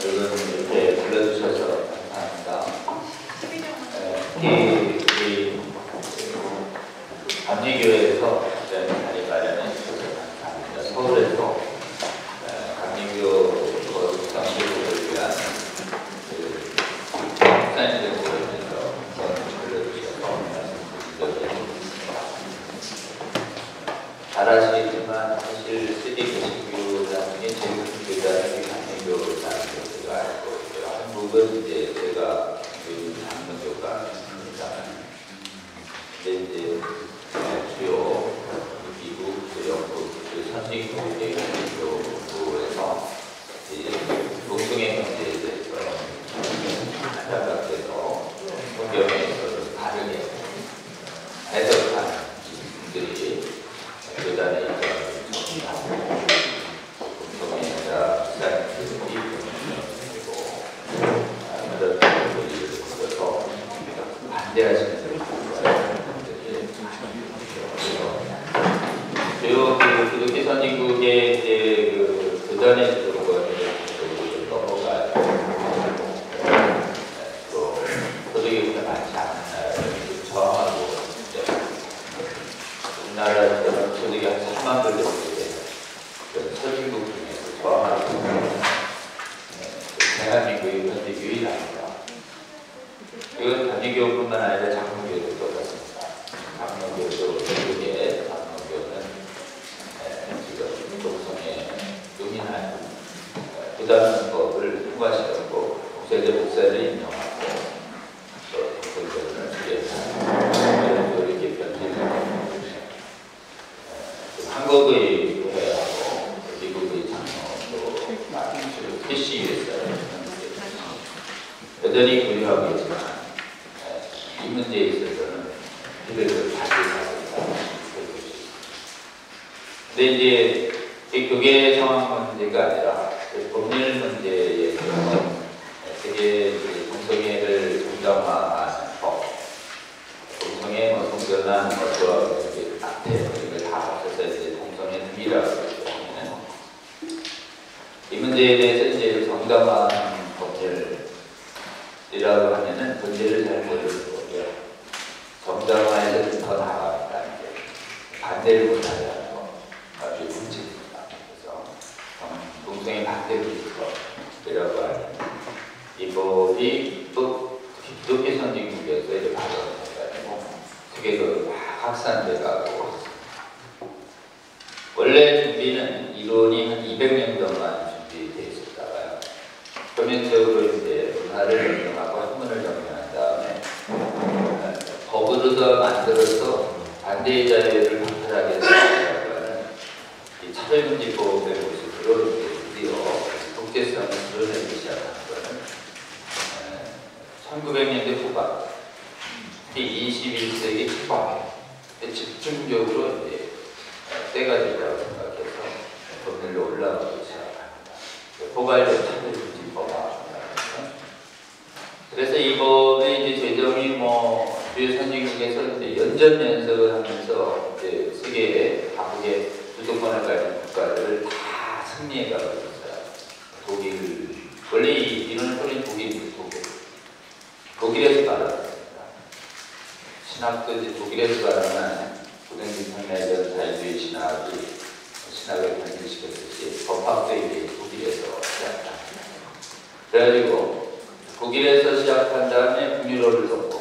여러분 이렇게 불러주셔서 감사합니다. 특히 우리 감리교회에서 자리 마련해 주셔서 감사합니다. 서울에서 감리교 국상교회를 위한 목사님들 모여서 불러주셔서 말씀드리겠습니다. 잘 아시겠지만 사실 세계 개신교단이 제일 큰 교단이 감리교단으로 제가 알고 있고요. 한국은 이제 제가 장로교가 있습니다. 이제 주요 미국, 영국, 선진국의 감리교에서 동성애 문제에 대해서 안타깝게도 성경에서 다르게 해석하는 분들이 교단의 입장을 정리하고 동성애자 시장들이 그리고 그런 분들을 보셔서 반대하시는 분들이 주요 기독교 선진국의 이제 교단의 조건을 넘어가고 또 소득이 그렇게 많지 않은 나라를 저항하고 우리나라처럼 소득이 한 3만 불 정도의 선진국 중에서 저항하고 있는 대한민국이 현재 유일합니다. 이건 감리교뿐만 아니라 장로교도 똑같습니다. 장로교도 미국의 장로교는 지금 동성애 용인한 부담법을 통과시켰고 국제적 목사를 인정하고 또 동성교를 수리했다. 이렇게 변질을 하고 한국의 교회하고 미국의 장로도 캐시에서 여전히 교류하고 있지만 이 문제에 있어서는 기대를 받지 못합니다. 근데 이제 이 교계 상황 문제가 아니라 법률 문제에 있어서 세계 동성애를 정당화하는 법, 동성애 성전환 조합 낙태 이걸 다 합쳐서 이제 동성애 등이라고 하는 이 문제에 대해서 이제 정당화하는 법률이라고 하면은 문제를 잘 모르는 거고요. 정당화에서 더 나아간다는 게 반대를 못하게 하는 거 아주 문제입니다. 그래서 동성애 반대 불법이라고 하는 이 법이 또 기독교 선진국에서 이제 발언해가지고 세계적으로 막 확산돼가고 원래 준비는 이론이 한 200년 동안 준비되어 있었다가요. 표면적으로 이제 문화를 정리하고 학문을 정리한 다음에 법으로도 만들어서 반대의 자유를 박탈하게 되는 이 차별금지법의 모습으로 드디어 국제성을 드러내기 시작한 것은 1900년대 후반, 21세기 초반에 집중적으로 이제 때가 됐다고 생각해서 법률로 올라가기 시작합니다. 포괄적 차별금지법. 그래서 이 법의 이제 제정이 주요 선진국에서 이제 연전연석을 하면서 이제 세계의 각국의 주도권을 가진 국가들을 다 승리해가고 있어요. 독일, 원래 이 이론을 뿌린 독일에서 발언했습니다. 신학도 이제 독일에서 발언한 고등교 판매전 자유주의 신학을 변질시켰듯이 법학도 이제 독일에서 시작합니다. 그래가지고 독일에서 시작한 다음에 북유럽을 덮고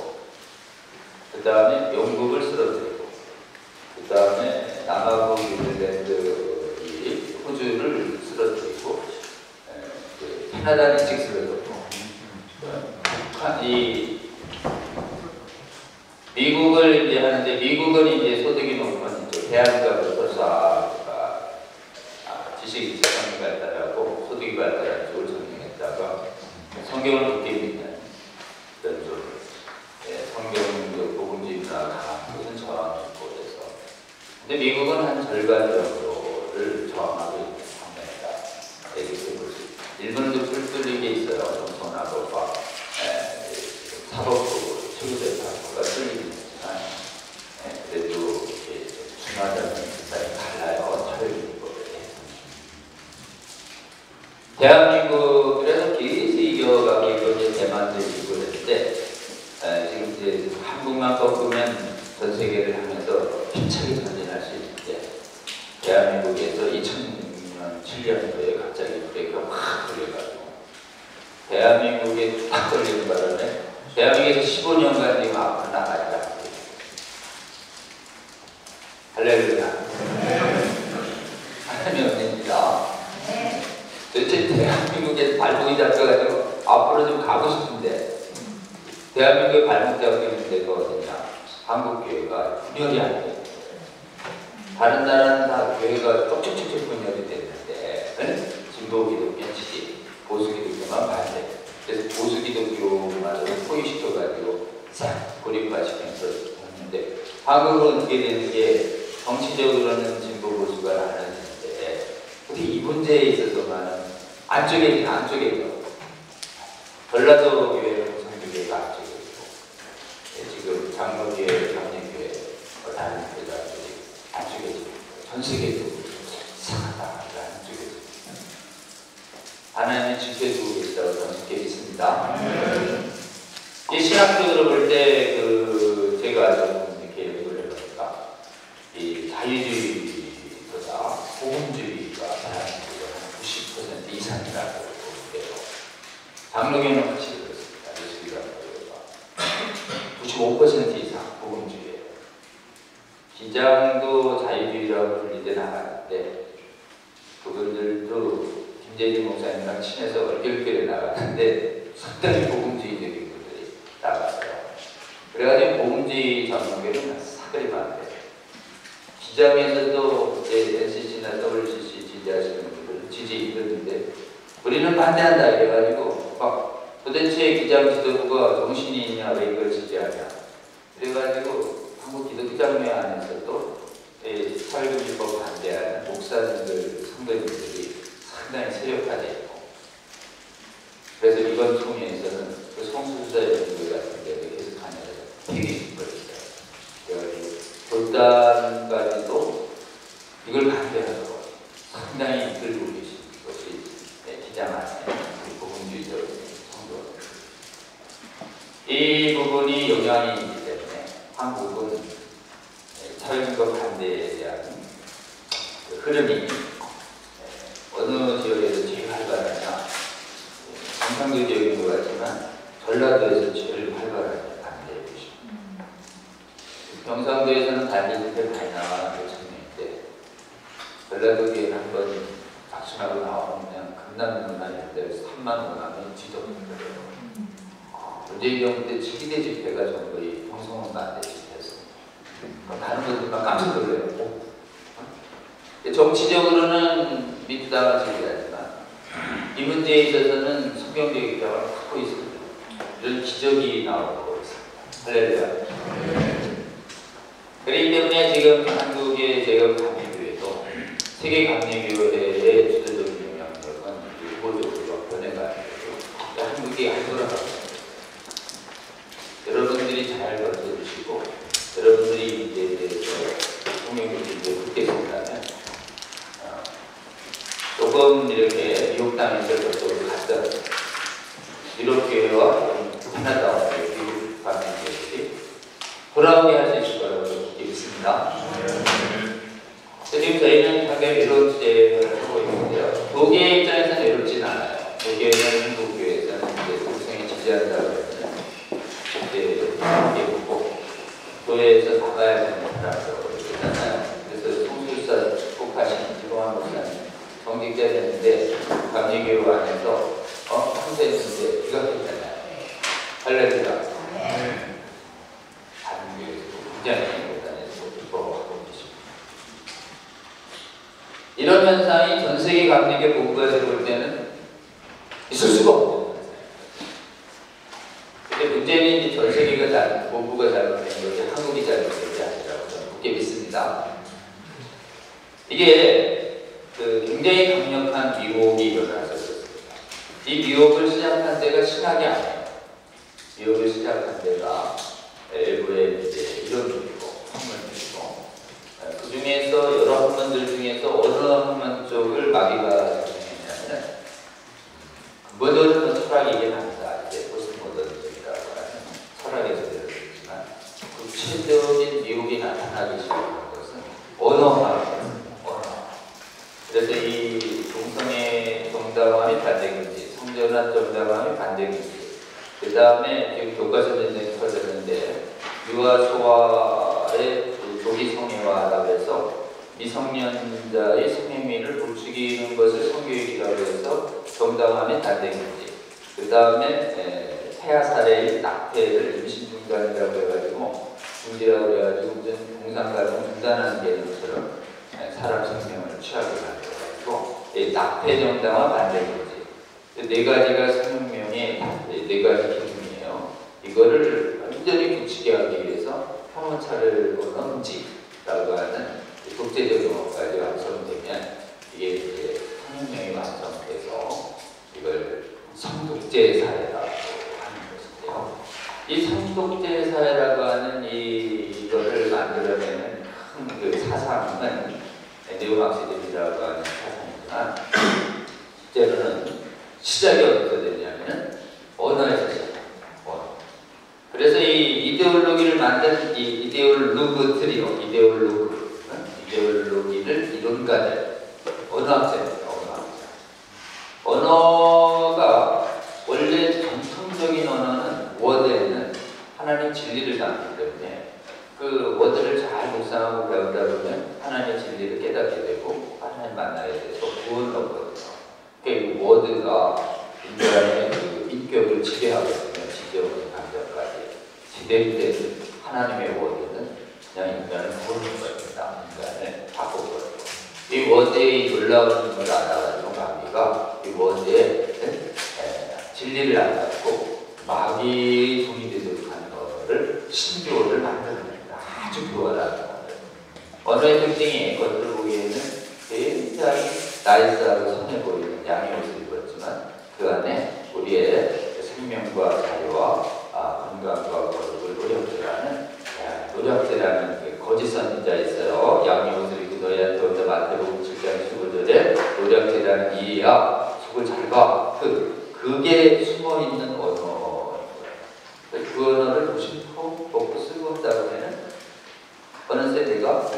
그 다음에 영국을 쓰러뜨리고 그 다음에 남아공 뉴질랜드 호주를 쓰러뜨리고 캐나다는 일찍 쓰러졌고 미국을 이제 하는데 미국은 이제 소득이 높은 대한민국부터 지식이 세상이 발달하고 소득이 발달한 쪽을 전쟁했다가 성경을 높게 믿는 그런 쪽 성경적 복음주의 문화가 강한 것은 저항했고 그래서 근데 미국은 한 절반 정도를 저항하고 있는 상황이다. 이렇게 볼 수 있습니다. 일본도 뚫리게 있어요. 정선하고가 사법적으로 최고의 사고가 뚫리긴 했지만 그래도 중화자는 굉장히 달라요. 차별적인 법에 대해서. 대한민국이라서 계속 이겨가고 이제 대만도 이기고 그랬는데 지금 이제 한국만 꺾으면 전 세계를 하면서 힘차게 전진할 수 있는데 대한민국에서 2006년, 7년도에 갑자기 브레이크가 확 걸려가지고 대한민국에 딱 걸리는 바람에 대한민국에서 15년간 지금 앞으로 나가지 않고 할렐루야. 하나님의 은혜입니다. 도대체 대한민국에 발목이 잡혀가지고 앞으로 좀 가고 싶은데 대한민국에 발목 잡고 있는 데가 어디냐? 한국교회가 분열이 안 돼요. 다른 나라는 다 교회가 쪽쪽쪽쪽 분열이 됐는데 진보 기독교 지지, 보수 기독교만 반대. 그래서 보수 기독교만 포위시켜가지고 싹 고립화시키면서 했는데 한국은 어떻게 되는 게 정치적으로는 진보 보수가 나눠지는데 어떻게 이 문제에 있어서만은 안쪽에 있죠. 전라도 교회, 성주교회가 안쪽에 있고 지금 장로교회, 장례교회, 다른 교회들이 안쪽에 있고 전 세계적으로 이상하다 안쪽에 있고 하나님이 지켜주고 계시다고 저는 그렇게 믿습니다. 이 신학적으로 볼 때 제가 좀 이렇게 연구를 해보니까 이 자유주의보다 복음주의가 대한민국의 90% 이상이라고 해요. 장로교는 같이 그렇습니다. 95% 이상 복음주의예요. 기장도 자유주의라고 분리돼 나가는데 그분들도 김재진 목사님이랑 친해서 얼결결에 나갔는데 상당히 복음주의적인 분들이 나갔어요. 그래가지고 복음주의 장로교는 사그리 많대요. 기장에서도 NCC나 WCC 지지하시는 분들 지지 힘들는데 우리는 반대한다 이래가지고 막 도대체 기장 지도부가 정신이 있냐 왜 이걸 지지하냐 그래가지고 한국 기독교장로회 안에서도 사회주의법 반대하는 목사님들 선배님들이 상당히 세력화되어 있고 그래서 이번 총회에서는 그 성수사 연구회 같은 데도 계속 관여해서 되게 힘들었어요. 그래가지고 교단까지도 이걸 반대하고 상당히 이끌고 계신 것이 기장 안에 복음주의적 성도입니다. 이 부분이 영향이 있기 때문에 한국은 사회주의법 반대에 대한 흐름이 어느 지역에서 제일 활발하냐 경상도 지역인 것 같지만 전라도에서 제일 활발하게 반대해 보십니다. 경상도에서는 반대 집회 많이 나가는 청년인데 전라도 교회는 한번 박수하고 나오면 그냥 금남문화인데 3만 원 하면 지도부거든요. 문재인 정부 때 7.2대 집회가 전부 이 평성원 반대 집회였습니다. 다른 분들만 깜짝 놀래요. 정치적으로는 민주당을 지지하지만 이 문제에 있어서는 성경적 입장을 갖고 있습니다. 이런 기적이 나오고 있습니다. 할렐루야. 그렇기 때문에 지금 한국의 제가 감리교회도 세계 감리교회의 주도적인 영향력은 일보적으로 변해가지고 한국이 안 돌아가고 있습니다. 여러분들이 잘 건져주시고 여러분들이 이 문제에 대해서 성경적으로 묻겠습니다면 조금 이렇게 미혹당에서 저쪽으로 갔던 유럽교회와 하나다 미국 감리교회들이 돌아오게 할 수 있을 거라고 믿습니다. 지금 저희는 상당히 외로운 시대를 하고 있는데요. 교계의 입장에서는 외롭진 않아요. 교계는 한국교회에서는 동성이 지지한다고 하면 그때 보고 교회에서 나가야 되는 사람으로 그러잖아요. 그래서 성술사 축복하신 지동환 목사님 정직자였는데 감리교회 안에서 황제했는데 비각했잖아요. 할렐루야. 다른 교회에서 굉장히 이런 현상이 전 세계 감리교 본부에서 볼 때는 있을 수가 없는 현상이에요. 근데 문제는 이제 전 세계가 본부가 잘못된 거지 한국이 잘못된 게 아니라고 저는 굳게 믿습니다. 이게 굉장히 강력한 미혹이 일어났었습니다. 이 미혹을 시작한 데가 신학이 아니에요. 미혹을 시작한 데가 일부의 이제 이론들이고 학문들이고 그 중에서 여러 학문들 중에서 어느 학문 쪽을 마귀가 정했냐면 모더는 철학이 이게 아니다. 이제 포스트모더니즘이라고 하는 철학에서 되어있지만 구체적인 미국이 나타나기 시작한 것은 언어학입니다. 언어. 그래서 이 동성애 정당화의 반대금지, 성전환 정당화의 반대금지, 그 다음에 지금 교과서 전쟁이 터졌는데 유아소아의 그 조기 성애화라고 해서 미성년자의 성행위를 부추기는 것을 성교육이라고 해서 정당화의 반대금지, 그 다음에 폐하살해의 낙태를 임신 중단이라고 해가지고 중지라고 해가지고 무슨 동상가정 중단하는 개념처럼 사람 생명을 취하게 만들어가지고 낙태 정당화 반대금지, 네 가지가 성명의 네 가지 기준이에요. 이거를 완전히 굳히게 하기 위해서 혐오차를 금지라고 하는 국제적 용어까지 완성되면 이게 이제 성명이 완성돼서 이걸 성독재 사회라고 하는 것인데요. 이 성독재 사회라고 하는 이거를 만들어내는 큰 그 사상은 네오마르크시즘이라고 하는 사상이지만 실제로는 시작이 어디서 되냐면 언어에서 시작합니다. 언어. 그래서 이 이데올로기를 만든 이 이데올로그 트리오, 이데올로기를 이론가들, 언어학자입니다. 언어가 원래 전통적인 언어는 워드에는 하나님 진리를 담기 때문에 그 워드를 잘 묵상하고 배우다 보면 하나님의 진리를 깨닫게 되고 하나님 만나게 돼서 구원을 얻거든요. 그 워드가 인간의 그 인격을 지배하고 있으면 지배하는 감정까지 지배된 하나님의 워드는 그냥 인간을 구원을 받는다. 인간을 바꿔버리고 이 워드의 놀라운 힘을 알아가지고 마귀가 이 워드의 진리를 알아가지고 마귀의 종이 되도록 하는 언어를 신조어를 만들어냅니다. 아주 교활하게 언어의 특징이 겉으로 보기에는 굉장히 나이스하고 선해 보이는 양의 옷을 입었지만 그 안에 우리의 생명과 자유와 건강과 거룩을 노력대라는 거짓 선지자 있어요. 양의 옷을 입고 너희한테 온다. 마태복음 7장 15절에 노력대라는 이야 속을 잘 봐. 그게 숨어있는 언어인 거예요. 그 언어를 무심코 먹고 쓰고 온다 보면은 어느 세대가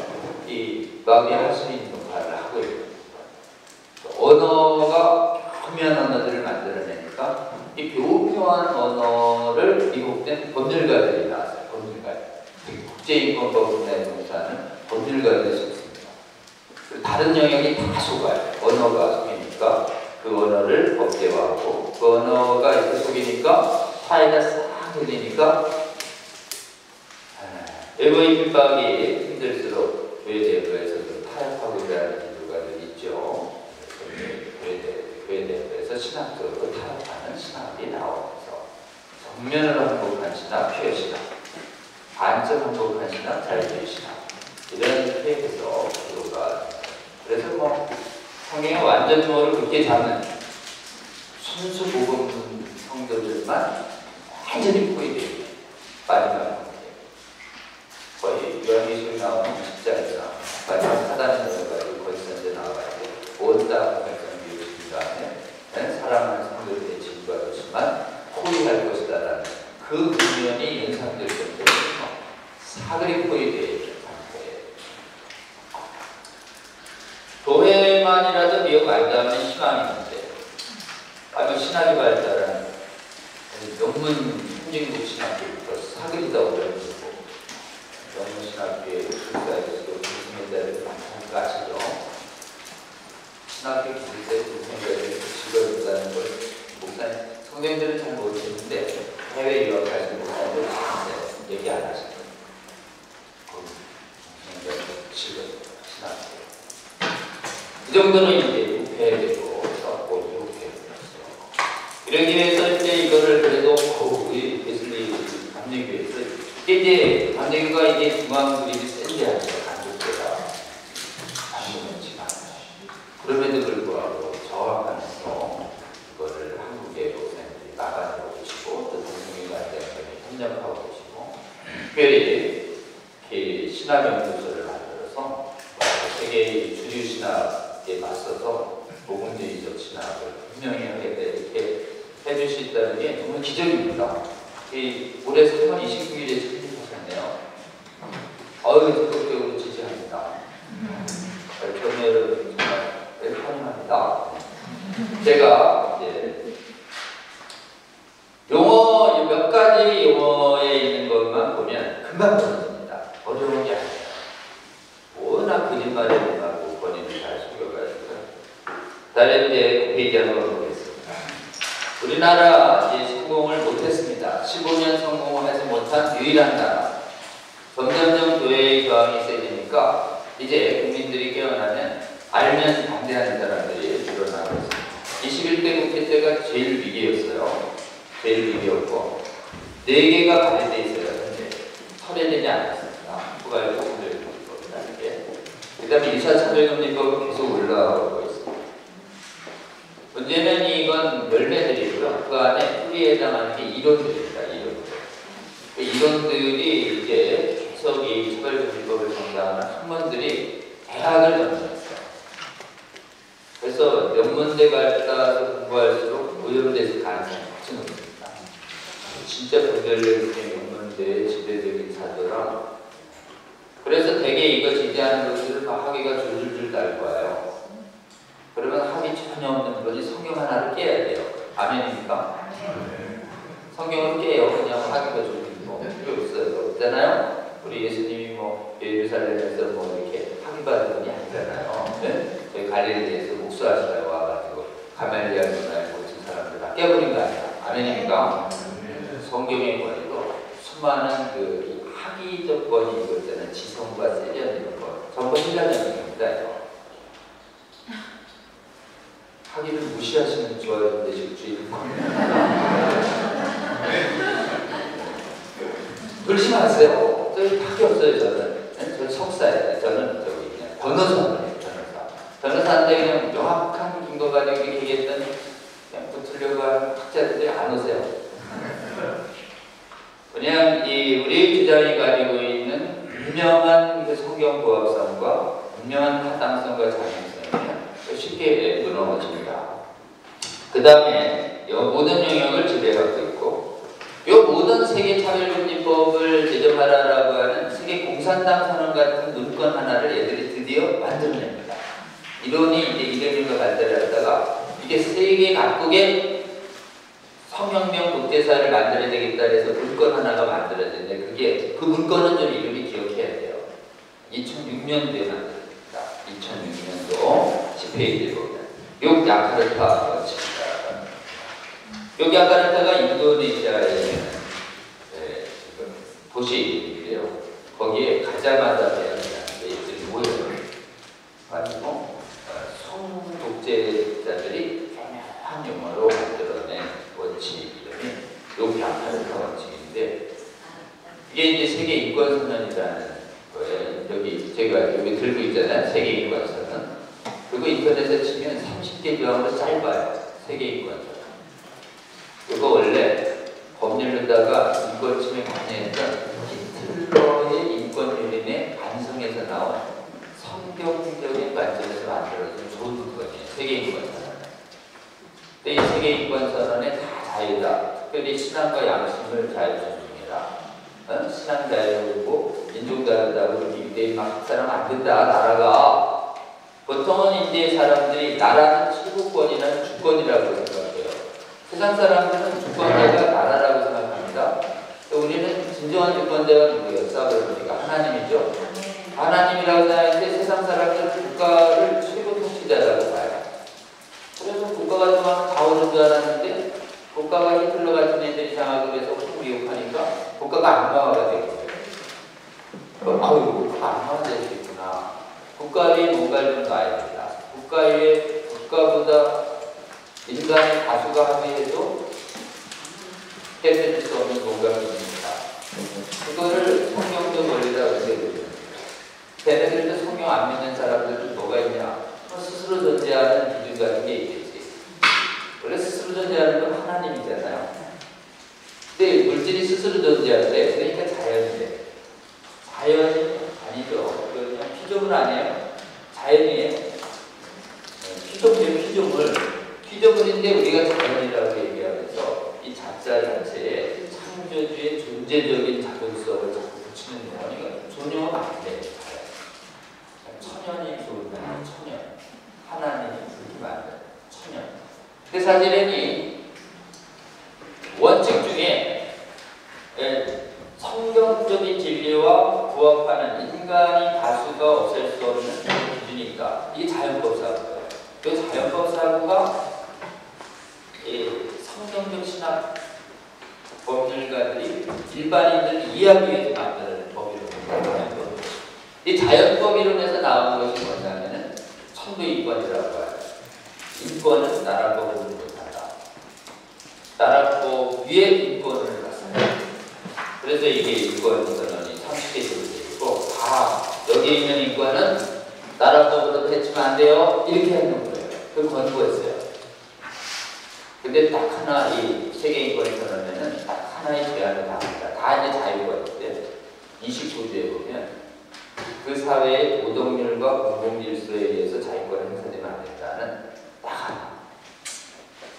이 마귀의 할 수 있는 역할을 하고 있는 거예요. 언어가 교묘한 언어들을 만들어내니까 이 교묘한 언어를 미국된 법률가들이 나왔어요. 법률가들. 국제인권법원의 동사는 법률가들이 속습니다. 다른 영역이 다 속아요. 언어가 속이니까 그 언어를 법제화하고 그 언어가 이렇게 속이니까 사회가 싹 열리니까 외부의 핍박이 힘들수록 교회대회에서도 타협하고자 하는 기도가들 있죠. 교회대회에서 신학적으로 타협하는 신학이 나오면서 정면으로 항복한 신학, 폐허 신학, 반적 항복한 신학, 자유주의 신학 이런 태에서 기도가 그래서 뭐 성경의 완전 모를 그렇게 잡는 순수 복음 성도들만 완전히 포위되고 마지막 거의 요한계시록에 나오는 20장에서 마지막 사단에 들어가지고 거기서 이제 나와가지고 온 땅을 결정해 주신 다음에 사랑하는 성도들의 진과로지만 포위할 것이다라는 그 분명히 연상될 정도로 사그리 포위되어 있는 상태예요. 교회만이라도 미국 발달하면 희망이 있는데 아주 신학이 발달한 명문 선진국 신학교부터 사그리다고 그러고 명문 신학교의 교사에서도 교수님들을 많이 아시죠? 신학교 기술대 교수님들에게 직업이라는 걸 목사님, 성도님들은 잘 모르시는데 해외 유학 가신 목사님들 잘 얘기 안 하시죠? 직업, 신학교 이 정도는 이제 부패되고 썼고 부패되었어요. 이러기 위해서 이제 이거를 그래도 우리 웨슬리 감리교에서 이제 감리교가 이게 중앙 그립이 센데 하죠. 간독교가 안무는지만 그럼에도 불구하고 저항하면서 이거를 한국의 목사님들이 나가고 계시고 또 동성애가 때문에 협력하고 계시고 특별히 신학연구소를 만들어서 세계의 주류 신학에 맞서서 복음주의적 신학을 분명히 하게 돼 이렇게 해줄 수 있다는 게 정말 기적입니다. 올해 3월 29일에 참여하셨네요. 적극적으로 지지합니다. 청년 여러분 정말 환영합니다. 제가 이제 용어 몇 가지 용어에 있는 것만 보면 금방 벌어집니다. 어려운 게 아니에요. 워낙 거짓말에 못하고 본인을 잘 속여가지고. 다른 이제 페이지 한번 보겠습니다. 우리나라 이제 성공을 못했습니다. 15년 성공을 하지 못한 유일한 나라. 점점점 교회의 저항이 세지니까 이제 국민들이 깨어나면 알면 반대하는 사람들이 늘어나고 있습니다. 21대 국회 때가 제일 위기였어요. 제일 위기였고 4개가 발의되어 있어요. 현재 철회되지 않았습니다. 후가의 보건조례금지법이라는 게. 그 다음에 2차 차별금지법은 계속 올라오고 있습니다. 문제는 이건 열매들이고요. 그 안에 뿌리에 해당하는 게 이론들입니다. 이론들이 이제 계속 이 차별금지법을 전담하는 학문들이 대학을 전담했어요. 그래서 연문대 가서 공부할수록 오염돼서 가능성이 훨씬 높습니다. 진짜 분별력 있는 연문대의 지배적인 사도랑 그래서 대개 이거 지지하는 것들을 막 학위가 줄줄줄 달 거예요. 그러면 학위 전혀 없는 분이 성경 하나를 깨야 돼요. 아멘입니까? 성경을 깨요. 그냥 학위가 줄줄 필요 없어요. 없잖아요? 우리 예수님이 뭐 예루살렘에서 뭐 이렇게 학위 받은 분이 아니잖아요. 네? 저희 갈릴리에서 목수하시다가 와가지고 가말리아 문화에 모친 사람들 다 깨버린 거 아니야. 아멘입니까? 성경의 권위도 수많은 그 학위적 권위 이거 있잖아요. 지성과 세련 이런 거 전부 신라전입니다. 학위를 무시하시는 좋아하는데 주의를 불심하세요. 저희 학위 없어요. 저는 석사예요. 저는 저기 그냥 변호사예요. 변호사인데 그냥 명확한 근거 가지고 이렇게 얘기했더니 그냥 붙으려고 하는 학자들이 안 오세요. 그냥 우리 주장이 가지고 있는 분명한 성경 부합성과 분명한 타당성과 장애성이면 쉽게 무너집니다. 그 다음에 이 모든 영역을 지배하고 있고 이 모든 세계 차별금지법을 제정하라라고 하는 세계 공산당 선언 같은 문건 하나를 얘들이 드디어 만들어냅니다. 이론이 이제 이론과 발달을 하다가 이게 세계 각국의 성혁명 독재사를 만들어야 되겠다 해서 문건 하나가 만들어졌는데 그게 그 문건은 좀 이름이 기억해야 돼요. 2006년도에 만들어집니다. 2006년도 10페이지에 보면 욕야카르타 원칙입니다. 욕야카르타가 인도네시아의 도시인데요. 거기에 가자마자 대학이라는 데 이들이 모여요. 가지고 성독재자들이 다양한 용어로 만들어낸 원칙 이름이 욕야카르타 원칙인데 이게 이제 세계 인권 선언이라는 거예요. 여기 제가 여기 들고 있잖아요. 세계 인권 선언. 그리고 인터넷에 치면 30개 조항으로 짧아요. 세계 인권 선언. 이거 원래 법률로다가 인권 침해 많이 했던 히틀러의 인권유린의 반성에서 나온 성경적인 관점에서 만들어진 좋은 문건이에요. 세계인권선언. 근데 이 세계인권선언에 다 자유다. 특별히 신앙과 양심을 자유 존중해라. 신앙 자유고 인종 자유다고 유대인 막 사람 안 된다. 나라가 보통은 이제 사람들이 나라는 치부권이나 주권이라고 생각해요. 세상 사람들은 주권자가 나라라고 생각합니다. 우리는 진정한 주권자가 누구예요? 그러니까 하나님이죠. 하나님이라고 생각하는데 세상 사람들은 국가를 최고 통치자라고 봐요. 그래서 국가가 좋아하면 다 오는 줄 알았는데 국가가 히틀러 같은 애들이 장악을 해서 미혹하니까 국가가 악마화가 되거든요. 국가가 악마화 될 수 있구나. 국가 위에 뭔가를 좀 놔야 된다. 국가 위에 국가보다 인간의 다수가 합의해도 깨뜨릴 수 없는 뭔가가 있습니다. 그거를 성경적 원리라고 얘기해요. 걔네들도 성경 안 믿는 사람들은 뭐가 있냐? 스스로 존재하는 기준 같은 게 있겠지. 원래 스스로 존재하는 건 하나님이잖아요. 근데 물질이 스스로 존재하는데 그러니까 자연인데 자연이 아니죠. 그냥 피조물 아니에요? 자연이에요. 피조물이에요. 피조물인데 우리가 자연이라고 얘기하면서 사실은 이 원칙 중에 성경적인 진리와 부합하는 인간이 다수가 없앨 수 없는 기준이 있다. 이게 자연법 사고예요. 그 자연법 사고가 성경적 신학 법률가들이 일반인들 이해하기 위해서 만드는 법이거든요. 이 자연법 이론에서 나온 것이 뭐냐면은 천부인권이라고 해요. 인권은 나라법으로 못한다. 나라법 위에 인권을 갖습니다. 그래서 이게 인권 선언이 30개적으로 되어 있고, 다 여기에 있는 인권은 나라법으로 해치면 안 돼요. 이렇게 해놓은 거예요. 그걸 권고했어요. 근데 딱 하나 이 세계인권 선언에는 딱 하나의 제한을 다 합니다. 다 이제 자유권인데 29조에 보면 그 사회의 도덕률과 공공질서에 의해서 자유권을 행사되면 안 된다는 딱 하나.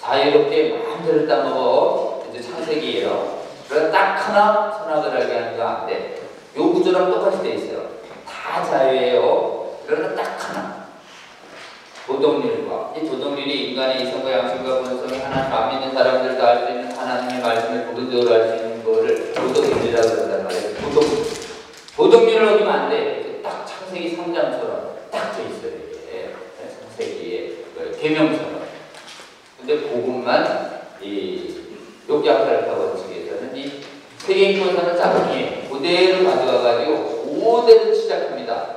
자유롭게 마음대로 따먹어. 이제 창세기예요. 그래서 딱 하나 선악을 알게 하는 거 안 돼. 요 구조랑 똑같이 돼 있어요. 다 자유예요. 그러나 딱 하나. 도덕률과 이 도덕률이 인간의 이성과 양심과 본성이 하나님 안 믿는 사람들도 알 수 있는 하나님의 말씀을 부분적으로 알 수 있는 거를 도덕률이라고 그런단 말이에요. 도덕률을 어기면 안 돼. 딱 창세기 3장처럼 딱 돼 있어요. 이게 창세기의 계명처럼. 근데 그것만 이 욕약할파 원칙에서는 이 세계인권선언 짝꿍이 그대로 가져와가지고 5대를 시작합니다.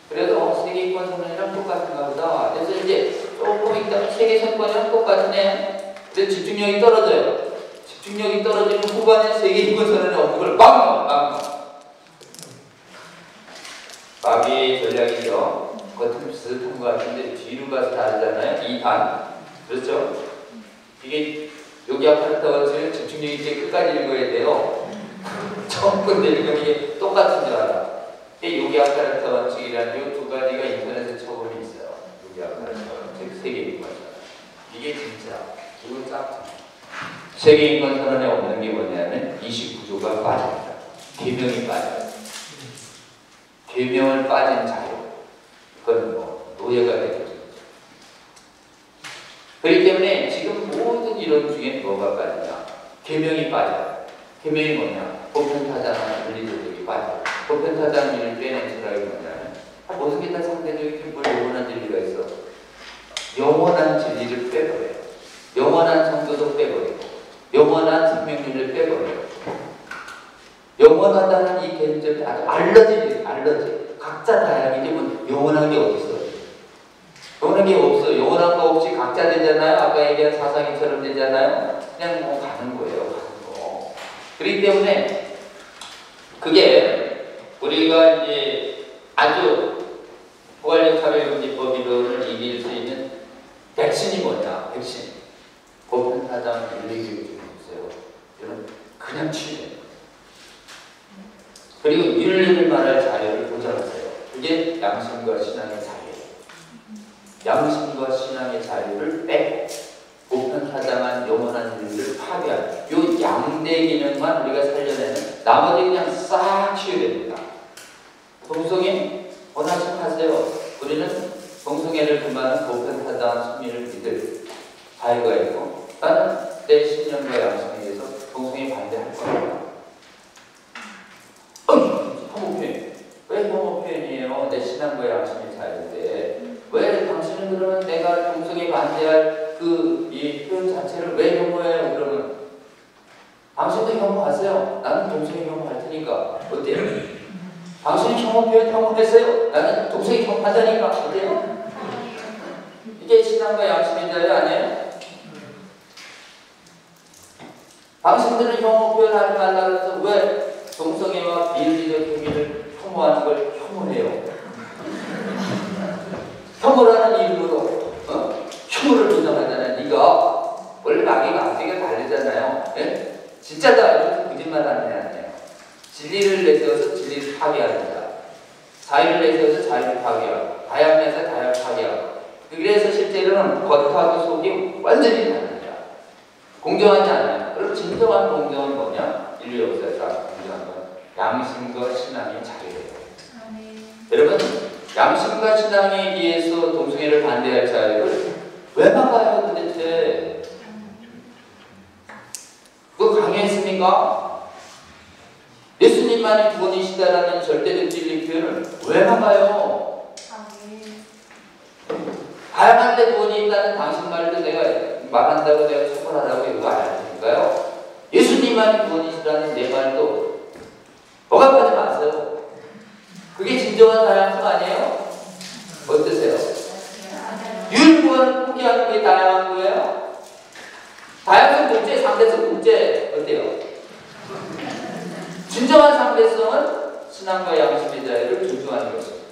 그래서 세계인권 선언이랑 똑같은가 보다. 그래서 이제 조금 있다 세계 선권이랑 똑같네. 근데 집중력이 떨어져요. 집중력이 떨어지면 후반에 세계인권 선언이 없는 걸 빵! 마비의 전략이죠. 겉은 비슷한 것 같은데 뒤로 가서 다르잖아요. 2단. 그렇죠? 이게 여기 아파트 원칙을 집중력 있게 끝까지 읽어야 돼요. 처음 건데 읽으면 이게 똑같은 줄 알아. 여기 아파트 원칙이라는 이 두 가지가 인터넷에 처음이 있어요. 여기 아파트 원칙, 세계인권 선언. 이게 진짜 이거 짝. 세계인권 선언에 없는 게 뭐냐면 29조가 빠집니다. 계명이 빠져요. 계명을 빠진 자유. 그건 뭐 노예가 되겠죠. 그렇기 때문에 지금 모든 이론 중에 뭐가 빠지냐? 계명이 빠져요. 계명이 뭐냐? 보편타자나 윤리도덕이 빠져요. 보편타자는 윤리를 빼낸 철학이 뭐냐면 모든 게 다 상대적인 뭘 영원한 진리가 있어. 영원한 진리를 빼버려요. 영원한 정도도 빼버리고 영원한 생명률을 빼버려요. 영원하다는 이 개념이 아주 알러지. 각자 다양이지만 영원한 게 어딨어? 영원한 게 없어. 영원한 거 없이 각자 되잖아요. 아까 얘기한 사상인처럼 되잖아요. 그냥 뭐 가는 거예요. 가는 거. 그렇기 때문에 그게 우리가 이제 아주 포괄적 사회금지법 이론을 이길 수 있는 백신이 뭐냐? 백신. 보편타당 윤리교육 중에 있어요. 이런 그냥 치료해요. 그리고 윤리를 말할 자유를 보장하세요. 그게 양심과 신앙의 자유예요. 양심과 신앙의 자유를 빼고 보편타당한 영원한 윤리를 파괴하는 이 양대 기능만 우리가 살려내는 나머지 그냥 싹 치유됩니다. 동성애 원하시면 하세요. 우리는 동성애를 금하는 보편타당한 승리를 믿을 자유가 있고 나는 내 신념과 양심에 의해서 동성애 반대할 거야. 혐오 표현. 왜 혐오 표현이에요? 내 신앙과 양심의 자유인데 왜 당신은 그러면 내가 동성애 반대할 이 표현 자체를 왜 혐오해요? 그러면 당신도 혐오하세요. 나는 동성애 혐오할 테니까 어때요? 당신이 혐오 표현 혐오했어요. 나는 동성애 혐오하자니까 어때요? 이게 신앙과 양심의 자유 아니에요? 당신들은 혐오 표현하지 말라고 해서 왜 동성애와 비윤리적 행위를 혐오하는 걸 혐오해요? 혐오라는 이름으로 혐오를 조장하잖아요. 네가 원래 마귀가 앞뒤가 다르잖아요. 예? 진짜다 이러면서 거짓말하는 애 아니에요. 진리를 내세워서 진리를 파괴합니다. 자유를 내세워서 자유를 파괴하고 다양 내서 다양 파괴하고 그래서 실제로는 겉하고 속이 완전히 다릅니다. 공정하지 않아요. 그럼 진정한 공정은 뭐냐? 인류 역사에서 공정한 건 양심과 신앙의 자유예요. 여러분 양심과 신앙에 의해서 동성애를 반대할 자유를 왜 막아요 도대체? 믿습니까? 예수님만이 구원이시다라는 절대적 진리 표현을 왜 막아요? 다양한데 구원이 있다는 당신 말도 내가 말한다고 내가 처벌하라고 이거 안 하니까요. 예수님만이 구원이시다는 내 말도 억압하지 마세요. 그게 진정한 다양성 아니에요? 어떠세요? 율구원을 포기하는 게 다양한 거예요? 다양성 국제, 상대성 국제 어때요? 진정한 상대성은 신앙과 양심의 자유를 존중하는 것입니다.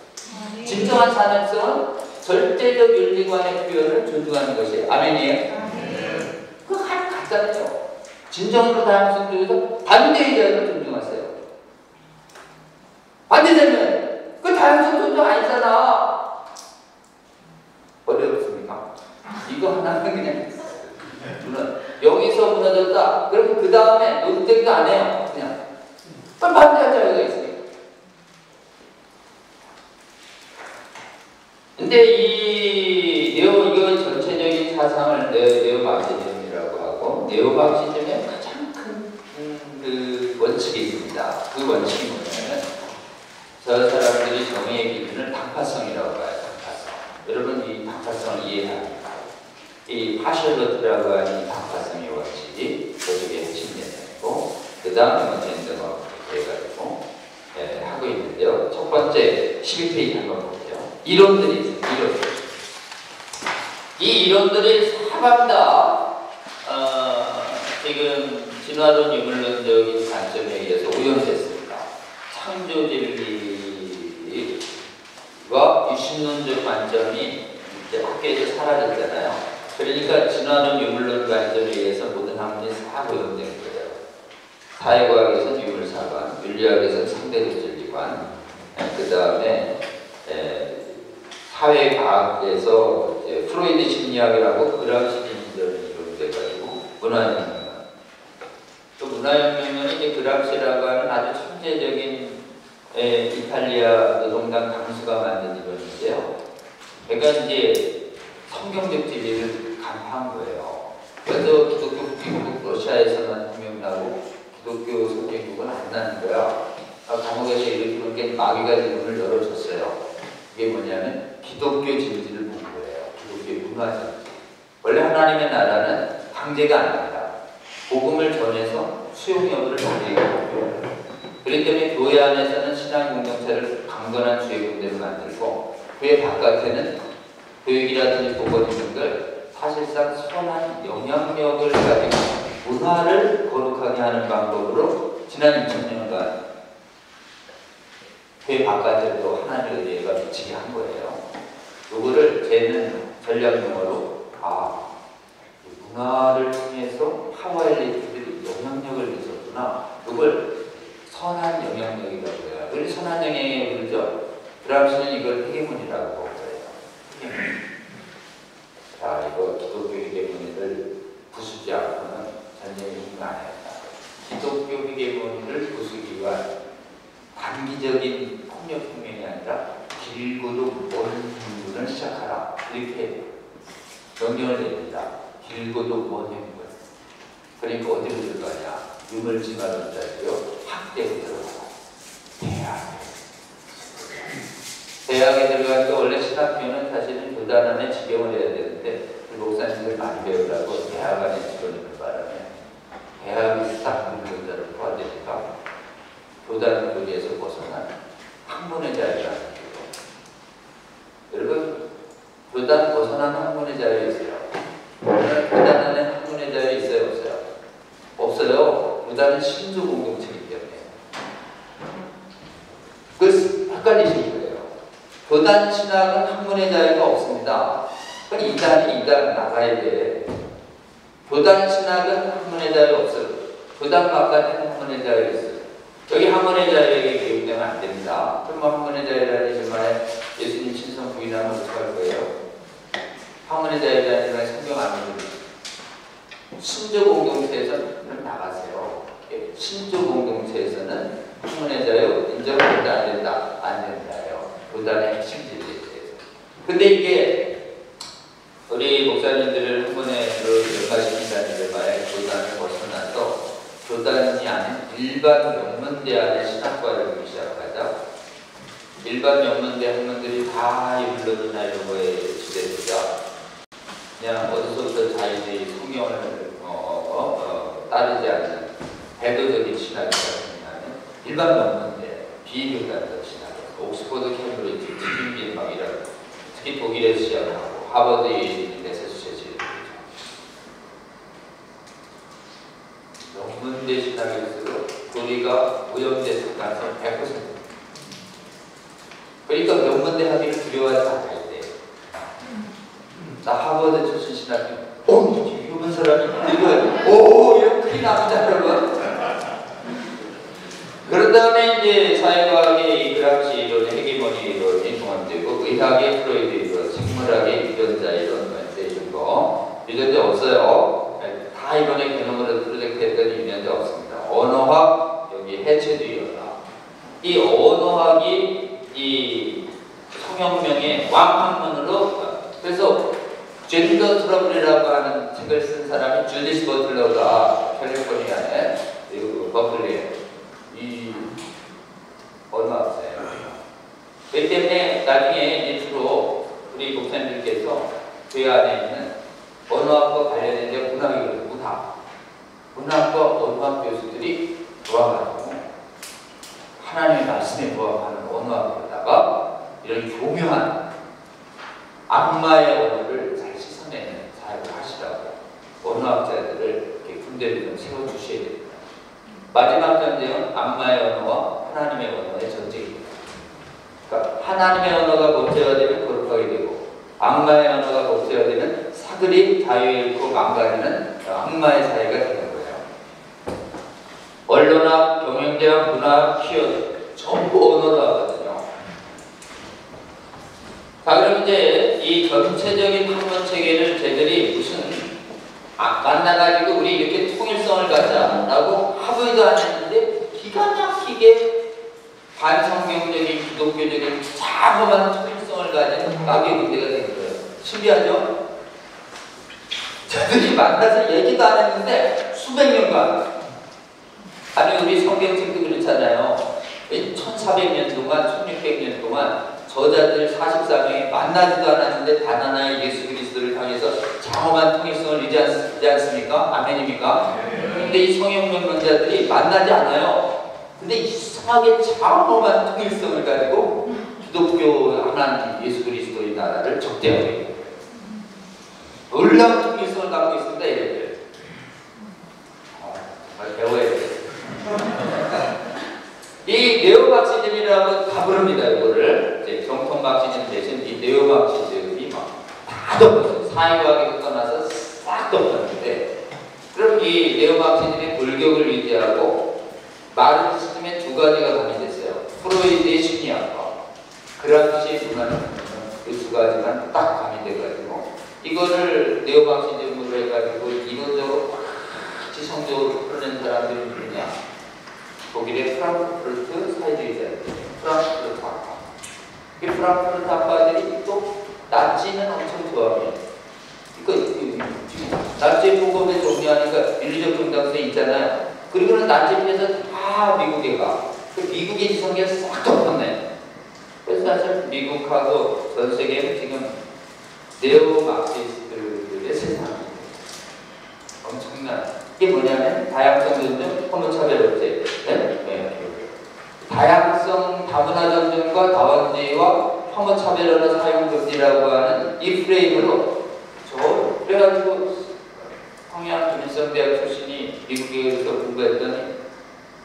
진정한 사명성은 절대적 윤리관의 표현을 존중하는 것이에요. 아멘이에요? 그거 같잖아요. 진정으로 다양성 중에서 반대의 자유를 존중하세요. 반대되면 그 다양성 존중 아니잖아. 어렵습니까? 이거 하나는 그냥 여기서 무너졌다. 그럼 그 다음에 논쟁도 안 해요. 그냥 반대할 자유가 있어요. 근데 이 이거 전체적인 사상을 네오마르크즘이라고 하고, 네오마르크즘의 가장 큰 그 원칙이 있습니다. 그 원칙이 뭐냐면 저 사람들이 정의의 기준을 당파성이라고 봐요. 당파성. 여러분 이 당파성을 이해해야 합니다. 이 파셜로트라고 하는 이 당파성의 원칙이 조직의 핵심 개념이고, 그 다음에 먼저 인정하고 해가지고 하고 있는데요. 첫 번째 12페이지 한번 볼게요. 이론들이 있어요. 이론들. 이 이론들이 사방 다 지금 진화론 유물론적인 관점에 의해서 오염됐습니다. 창조진리와 유신론적 관점이 이제 학계에서 사라졌잖아요. 그러니까 진화론 유물론 관점에 의해서 모든 학문이 다 오염된 거예요. 사회과학에서는 유물사관, 윤리학에서는 상대적 진리관, 그 다음에 사회과학에서 프로이드 심리학이라고 그람시 진리론이 이루어져가지고 문화혁명. 또 문화혁명은 이제 그람시라고 하는 아주 천재적인 이탈리아 노동당 강수가 만든 이론인데요. 그러니까 이제 성경적 진리를 간파한 거예요. 그래서 기독교 국기국 러시아에서만 혁명 나고 기독교 소개국은 안 나는 거야. 감옥에서 이렇게 마귀가 문을 열어줬어요. 이게 뭐냐면 기독교 진리를 본 거예요. 기독교 문화 진리. 원래 하나님의 나라는 강제가 아닙니다. 복음을 전해서 수용 여부를 달리고, 그렇기 때문에 교회 안에서는 신앙 공동체를 강건한 주의 군대로 만들고, 교회 바깥에는 교육이라든지 복원 등을 사실상 선한 영향력을 가지고 문화를 거룩하게 하는 방법으로 지난 2000년간 교회 바깥에도 하나님의 은혜가 미치게 한 거예요. 요거를 쟤는 전략용어로 문화를 통해서 하와일리들이 영향력을 미쳤구나. 이걸 선한 영향력이라고 해요. 우리 선한 영향력이 그러죠. 그람시는 이걸 헤게몬이라고 보고요. 자, 이거 기독교 헤게몬이를 부수지 않고는 전쟁이 힘이 안 했다. 기독교 헤게몬이를 부수기 위한 단기적인 폭력혁명이 아니라 길고도 먼 행군을 시작하라. 이렇게 명령을 냅니다. 길고도 먼 행군. 그러니까 어디로 들어가냐? 유물지마론자고요. 학대로 들어가요. 대학에 들어가니까 원래 신학교는 사실은 교단 안에 지경을 해야 되는데 목사님들 많이 배우라고 대학 안에 집어넣는 바람에 대학이 딱 교단을 포함되니까 교단 교리에서 벗어난 학문의 자유라는 거예요. 여러분, 교단 벗어난 학문의 자유 있어요. 교단 안에 학문의 자유 있어요? 없어요? 없어요. 교단은 신조 공동체이기 때문에. 그래서 헷갈리시는 거예요. 교단 신학은 학문의 자유가 없습니다. 그건 이단 나가야 돼. 교단 신학은 학문의 자유 없어요. 교단 바깥에는 학문의 자유 있어요. 여기 학문의 자유에게 교육되면 안 됩니다. 그럼 학문의 자유라는 말에 예수님 신성 부인하면 어떡할 거예요? 학문의 자유라는 말에 성경 안 믿습니다. 신조 공동체에서는 나가세요. 신조 공동체에서는 학문의 자유 인정된다 안 된다? 안 된다요. 교단의 핵심 진리에 대해서. 근데 이게 우리 목사님들을 학문으로 연가시킨다는 게 말에 교단을 벗어나서 교단이 아닌 일반 명문대 안에 신학과를 오기 시작하자 일반 명문대 학문들이 다 율론이나 이런 거에 지대되자 그냥 어디서부터 자기들이 성경을 따르지 않는 배도적인 신학이 시작하면 일반 명문대 비교단적 신학에서 옥스퍼드, 캠브리지, 트림비 막 이런 특히 독일에서 시작하고 하버드, 예일, 매사추세츠 명문대 신학일수록 교리가 오염돼서 가능성 100%. 그러니까 명문대 하기를 두려워하지 않아야 돼. 나 하버드 출신 신학교, 유명한 사람이 이거 큰일 납니다, 여러분. 그런 다음에 이제 사회과학의 그람시 이론, 헤게모니 이론이 동원되고 의학의 프로이드 이론, 생물학의 유전자 이론, 이런 거 유전자 없어요. 다 이번에 개념으로 프로젝트했더니 유전자 없습니다. 언어학, 여기 해체주의언어학. 이 언어학이 이 성혁명의 왕학문으로 그래서 젠더 트러블이라고 하는 책을 쓴 사람이 주디스 버틀러가 캘리포니아의 버클리에 이 언어학자예요. 그렇기 때문에 나중에 이제 주로 우리 목사님들께서 교회 안에 있는 언어학과 관련된 문학이거든요. 문학과 언어학 교수들이 모아가지고 하나님의 말씀에 부합하는 언어학에다가 이런 교묘한 악마의 언어를 잘 씻어내는 사역을 하시라고 언어학자들을 이렇게 군대를 좀 세워주셔야 됩니다. 마지막 전쟁은 악마의 언어와 하나님의 언어의 전쟁입니다. 그러니까 하나님의 언어가 복제가 되면 거룩하게 되고 악마의 언어가 복제가 되면 사글이 자유에 잃고 망가지는 악마의 사회가 되는 거예요. 언론학, 경영대학, 문학, 키워드 전부 언어로 하거든요. 자, 그럼 이제 이 전체적인 학문 체계를 저희들이 무슨 만나가지고 우리 이렇게 통일성을 갖자라고 합의도 안 했는데 기가 막히게 반성경적인 기독교적인 자그마한 통일성을 가진 악의 문제가 된 거예요. 신기하죠? 저들이 만나서 얘기도 안 했는데 수백 년간 아니 우리 성경책도 그렇잖아요. 1400년 동안 1600년 동안 저자들 44명이 만나지도 않았는데 단 하나의 예수 그리스도를 향해서 장엄한 통일성을 유지하지 않습니까? 아멘입니까? 근데 이 성경명론자들이 만나지 않아요. 근데 이상하게 장엄한 통일성을 가지고 기독교 하나님 예수 그리스도의 나라를 적대하고 있는 놀라운 통일성을 갖고 있습니다. 이래요. 정말 배워야 돼요. 이 네오마르크시즘이라고 다 부릅니다. 이거를 이제 정통 마르크시즘 대신 이 네오마르크시즘이 막 다 덮었어요. 사회과학에서 떠나서 싹 덮었는데, 그럼 이 네오마르크시즘의 골격을 유지하고 마르크시즘의 두 가지가 가미됐어요. 프로이드의 심리학과, 그람시의 문화는 그 두 가지만 딱 가미돼가지고 이거를 네오마르크시즘으로 해가지고 이론적으로 지성적으로 풀어낸 사람들이 누구냐? 독일의 프랑크푸르트 사회주의자들, 프랑크푸르트 학파. 이 프랑크푸르트 학파들이 또 나치는 엄청 좋아해요. 그러니까 나치 보급에 종료하니까 윤리적 정당성이 있잖아요. 그리고는 나치에서 다 미국에 가. 그 미국의 지성계가 싹 덮었네. 그래서 사실 미국하고 전 세계는 지금 네오마르크시스트들의 세상이에요. 엄청난. 이게 뭐냐면 다양성 전쟁, 혐오차별업체. 다양성 다문화 전쟁과 다원주의와 혐오차별 언어 사용 금지라고 하는 이 프레임으로 그래가지고 평양 김일성대학 출신이 미국에서 공부했더니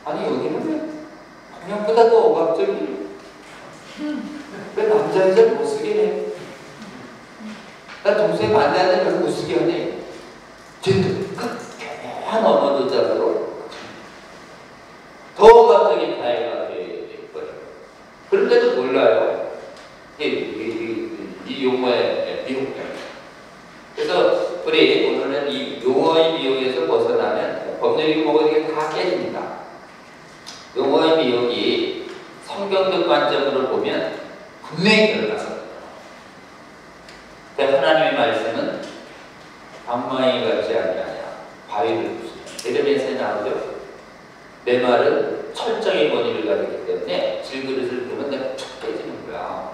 아니 여기는 왜 평양보다 더 억압적이 왜 남자 여자 못 쓰게 해? 나 동생 만나는데 왜 못 쓰게 하니? 쟤도 한 언어조차로 더 갑자기 다해가 돼버려요. 그런데도 몰라요. 이 용어의 미혹. 그래서 우리 오늘은 이 용어의 미혹에서 벗어나면 법률이 뭐가 이게 다 깨집니다. 용어의 미혹이 성경적 관점으로 보면 분명히 들어가서 하나님의 말씀은 악마의 같지 아니하냐 바위를 부수냐. 에르미야서에 나오죠. 내 말은 철저히 원의를 가지기 때문에 질그릇을 보면 내가 툭 깨지는 거야.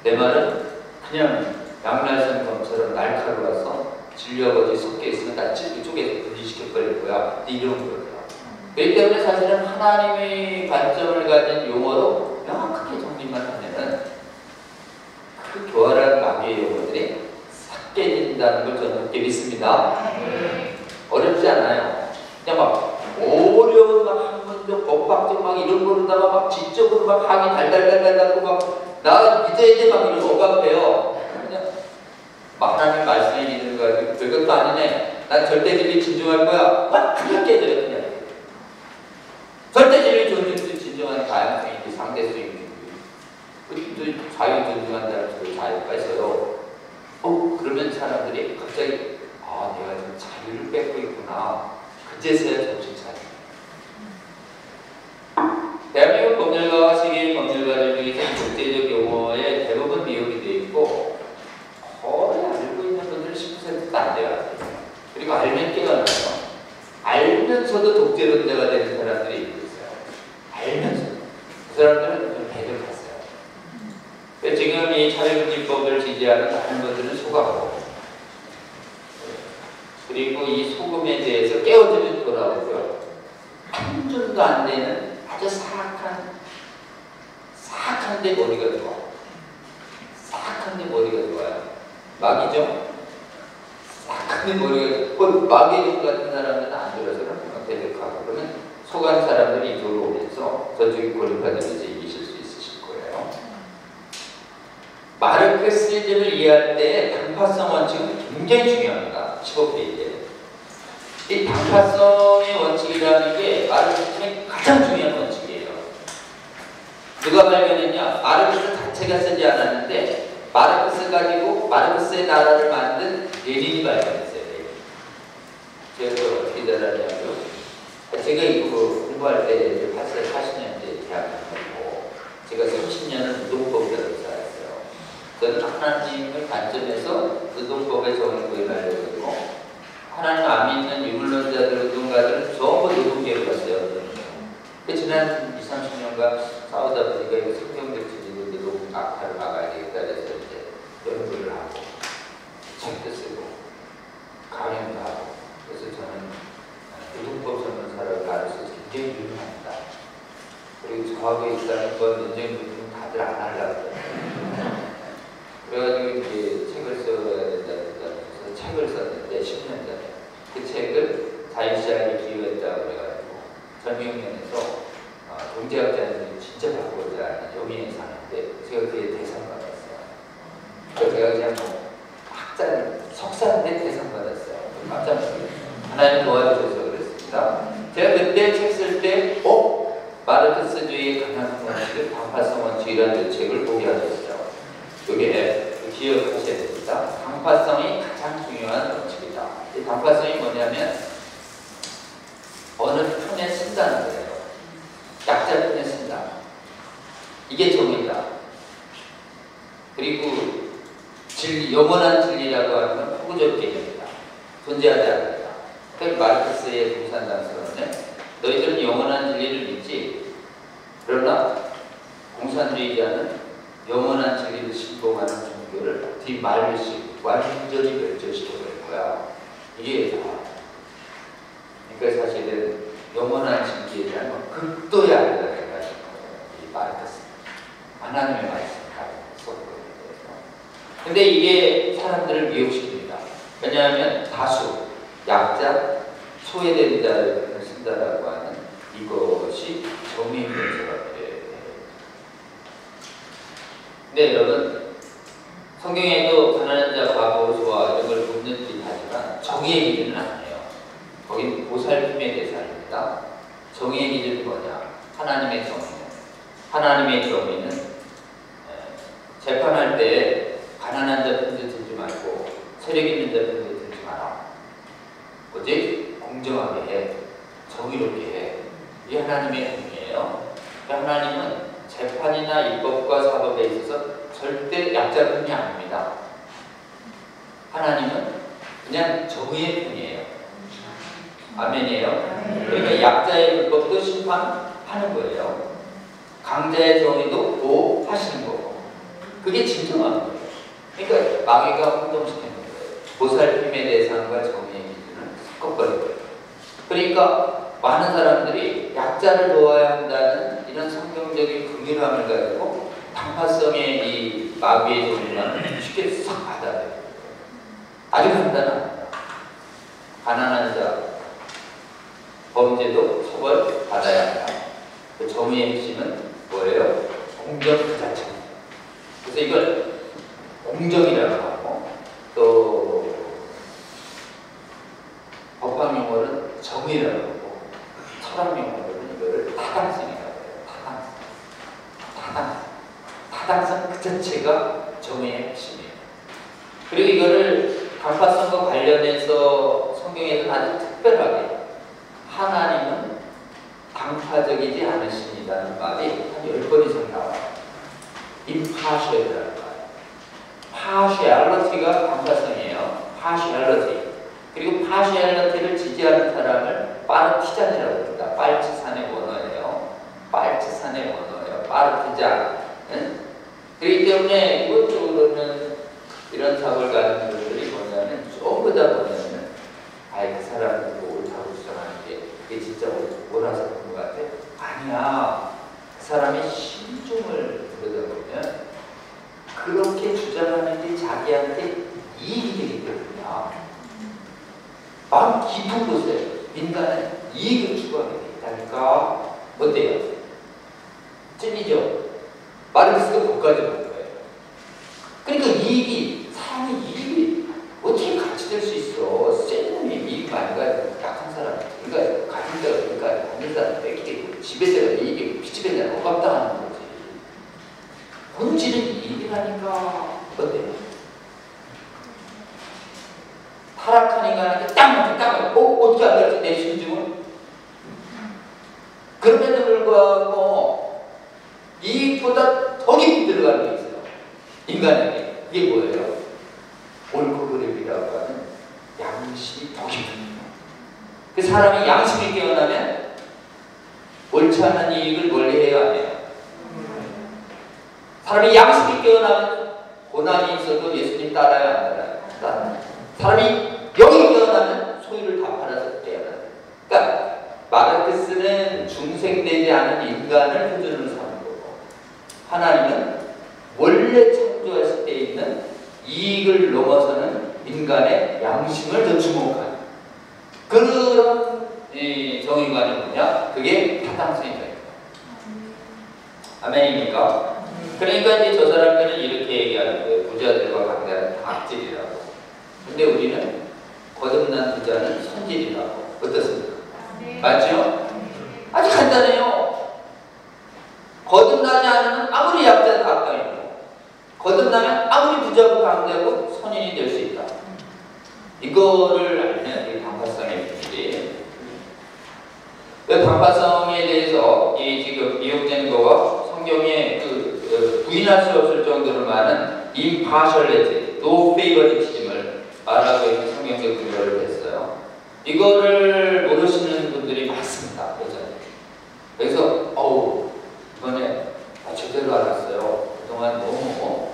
내 말은 그냥 양날선 검처럼 날카로워서 진리하고 섞여 있으면 나 쪽에 분리시켜버릴 거야. 이런 거야. 그렇기 때문에 사실은 하나님의 관점을 가진 용어로 명확하게 정리만 하면은 그 교활한 마귀의 용어들이 싹 깨진다는 걸 저는 그렇게 믿습니다. 어렵지 않아요. 그냥 막 어려운 막 학문적 법학적 막 이런 거로다가 막 지적으로 막 학이 달달달달하고 막 나 믿어야 돼 막 이런 억압해요. 그냥 하나님 말씀에 믿는 거 가지고 별것도 아니네. 난 절대 진리 진정할 거야. 막 그냥 깨져요 그냥. 절대 진리 존중도 진정한 다양성이 상대성이 자유 존중한다는 소리 자유가 있어요. 그러면 사람들이 갑자기 내가 지금 자유를 뺏고 있구나. 그제서야 정신 차려. 대한민국 법률가와 세계의 법률가들 중에서 국제적 용어에 대부분 미혹이 되어 있고 거의 알고 있는 분들은 10%도 안 돼요. 그리고 알면 깨어나서 알면서도 독재론자가 되는 사람들이 있고 있어요. 알면서도. 그 사람들은 좀 배를 갔어요. 지금 이 차별금지법을 지지하는 다른 분들은 속았고 그리고 이 속음에 대해서 깨어지는 거라고요. 한 줄도 안 되는 아주 사악한데 머리가 좋아. 사악한데 머리가 좋아요. 마귀죠? 사악한데 머리가 좋아. 마귀 같은 사람들은 안 들어서는 대적하고 그러면 속한 사람들이 이쪽으로 오면서 저쪽이 고립화되면서 이기실 수 있으실 거예요. 마르크시즘을 이해할 때 당파성 원칙은 굉장히 중요합니다. 15페이지에. 이 당파성의 원칙이라는 게 마르크스의 가장 중요한 원칙이에요. 누가 발견했냐? 마르크스 자체가 쓰지 않았는데 마르크스 가지고 마르크스의 나라를 만든 레닌이 발견했어요. 제가 그걸 어떻게 잘하냐고요? 제가 이거 공부할 때 80년대 대학을 갔고 제가 30년을 노동법이라고 살았어요. 저는 하나님의 관점에서 노동법의 정의를 구현하려고 하나님 안 믿는 유물론자들, 노동가들은 전부 노동계로 갔어요. 지난 20, 30년간 싸우다 보니까 이거 성경적 지지도 노동 악화를 막아야 되겠다 그래서 이제 연구를 하고 책도 쓰고 강연도 하고 그래서 저는 노동법 전문사를 가르쳐서 굉장히 유명합니다. 그리고 저하고 있다는 건 논쟁부터 다들 안 하려고 그래요. 그래가지고 이제 책을 써야 된다고 해서 책을 썼는데 10년 전에 그 책을 자유시장에 기여했다고 그래가지고 전경련에서 경제학자들이 진짜 바꾸고자 하는 여기에 사는데 제가 그게 대상 받았어요. 그래서 제가 그냥 학자를 석사인데 대상 받았어요. 깜짝 놀랐어요. 하나님 도와주셔서 그랬습니다. 제가 그때 책 쓸 때 마르크스주의의 가장 원칙을 당파성 원칙이라는 책을 보게 하셨어요. 이게 기억하셔야 됩니다. 당파성이 가장 중요한 원칙이다. 이 당파성이 뭐냐면 어느 편에 쓴다는 거예요. 약자 편에 쓴다. 이게 정의다. 그리고 진리, 영원한 진리라고 하는 건 포구적 개념이다. 존재하지 않는다. 그러니까 마르크스의 공산당스러운데 너희들은 영원한 진리를 믿지. 그러나 공산주의자는 영원한 진리를 신봉하는 종교를 뒷말미씩 완전히 멸절시켜버릴 거야. 이게 그러니까 사실은 영원한 진리에 대한 극도의 알을 가진 거예요. 이 마르크스. 하나님의 말씀을 썼거든요. 근데 이게 사람들을 미혹시킵니다. 왜냐하면 다수, 약자, 소외된 자를 쓴다라고 하는 이것이 정의의 문제가 돼요. 네, 여러분. 성경에도 가난한 자, 과부, 소아 이런 걸 묻는 듯이 하지만 정의의 기준은 아니에요. 거긴 보살핌의 대상입니다. 정의의 기준은 뭐냐? 하나님의 정의는. 하나님의 정의는 재판할 때 가난한 자 편도 들지 말고 세력 있는 자 편도 들지 마라. 오직 공정하게 해. 정의롭게 해. 이게 하나님의 정의예요. 하나님은 재판이나 입법과 사법에 있어서 절대 약자 편이 아닙니다. 하나님은 그냥 정의의 편이에요. 아멘이에요. 그러니까 약자의 불법도 심판하는 거예요. 강자의 정의도 보호하시는 거고. 그게 진정한 거예요. 그러니까 마귀가 혼동시키는 거예요. 보살핌의 대상과 정의의 기준을 섞어버린 거예요. 그러니까 많은 사람들이 약자를 도와야 한다는 이런 성경적인 긍휼함을 가지고 당파성의 이 마귀의 정의만 쉽게 싹 받아들여요. 아주 간단합니다. 가난한 자, 범죄도 처벌받아야 한다. 그 정의의 핵심은 뭐예요? 공정 그 자체입니다. 그래서 이걸 공정이라고 하고, 또 법학 용어는 정의라고 하고, 철학 용어는 이거를 타당성이라고 해요. 타당성 그 자체가 정의의 핵심이에요. 그리고 이거를 당파성과 관련해서 성경에서는 아주 특별하게 하나님은 당파적이지 않으십니다는 말이 한 10번 이상 나와요. impartial이라는 말. partiality가 당파성이에요. partiality. 그리고 partiality를 지지하는 사람을 파르티잔이라고 합니다. 빨치산의 원어예요. 빨치산의 원어예요. 파르티잔. 그렇기 때문에 이것저것은 이런 사고를 가는 분들이 뭐냐면 전부 다 뭐냐면 아이 그 사람들 뭐 옳다고 주장하는 게 그게 진짜 옳아서 그런 것 같아? 아니야. 그 사람의 심중을 들여다보면 그렇게 주장하는 게 자기한테 이익이 되기 때문이야. 마음 깊은 곳에 인간은 이익을 추구하게 돼 있다니까. 어때요? 찐이죠? 마르크스가 그것까지 본 거예요. 그러니까 이익이, 사람의 이익이 어떻게 같이 될 수 있어? 센 놈이 이익 많이 가지고 약한 사람, 그러니까 가진 자가 그러니까 받는 사람 뺏기고 집에 자가 이익이고 빚집에 자가 억압당하는 거지. 본질은 이익이라니까. 어때요? 타락한 인간한테 딱 어떻게 안 될지 내 심증은? 그럼에도 불구하고 이익보다 더 깊이 들어가는 게 있어요. 인간에게. 이게 뭐예요? 옳고 그름이라고 하는 양심이 더 깊은. 그 사람이 양심이 깨어나면 옳지 않은 이익을 멀리 해야 해요. 사람이 양심이 깨어나면 고난이 있어도 예수님 따라야 안 따라요? 사람이 영이 깨어나면 소유를 다 팔아서 깨어나요. 그러니까 마르크스는 중생되지 않은 인간을 표준으로 삼는 거고, 하나님은 원래 창조했을 때 있는 이익을 넘어서는 인간의 양심을 더 주목하는 그런 정의관이 뭐냐? 그게 타당성입니다. 아멘입니까? 그러니까 이제 저 사람들은 이렇게 얘기하는 거예요. 부자들과 강자는 다 악질이라고. 근데 우리는 거듭난 부자는 선질이라고. 어떻습니까? 맞죠? 아주 간단해요. 거듭나지 않으면 아무리 약자도 악당이고, 거듭나면 아무리 부자고 강자고 선인이 될 수 있다. 이거를 알면 이 당파성의 비밀이에요. 그 당파성에 대해서 이 지금 미혹된 거와 성경에 부인할 수 없을 정도로 많은 impartiality, no favoritism을 말하고 있는 성경적 근거를 했어요. 이거를 모르시는 분들이 많습니다. 그래서 이번에 제대로 알았어요. 그동안 너무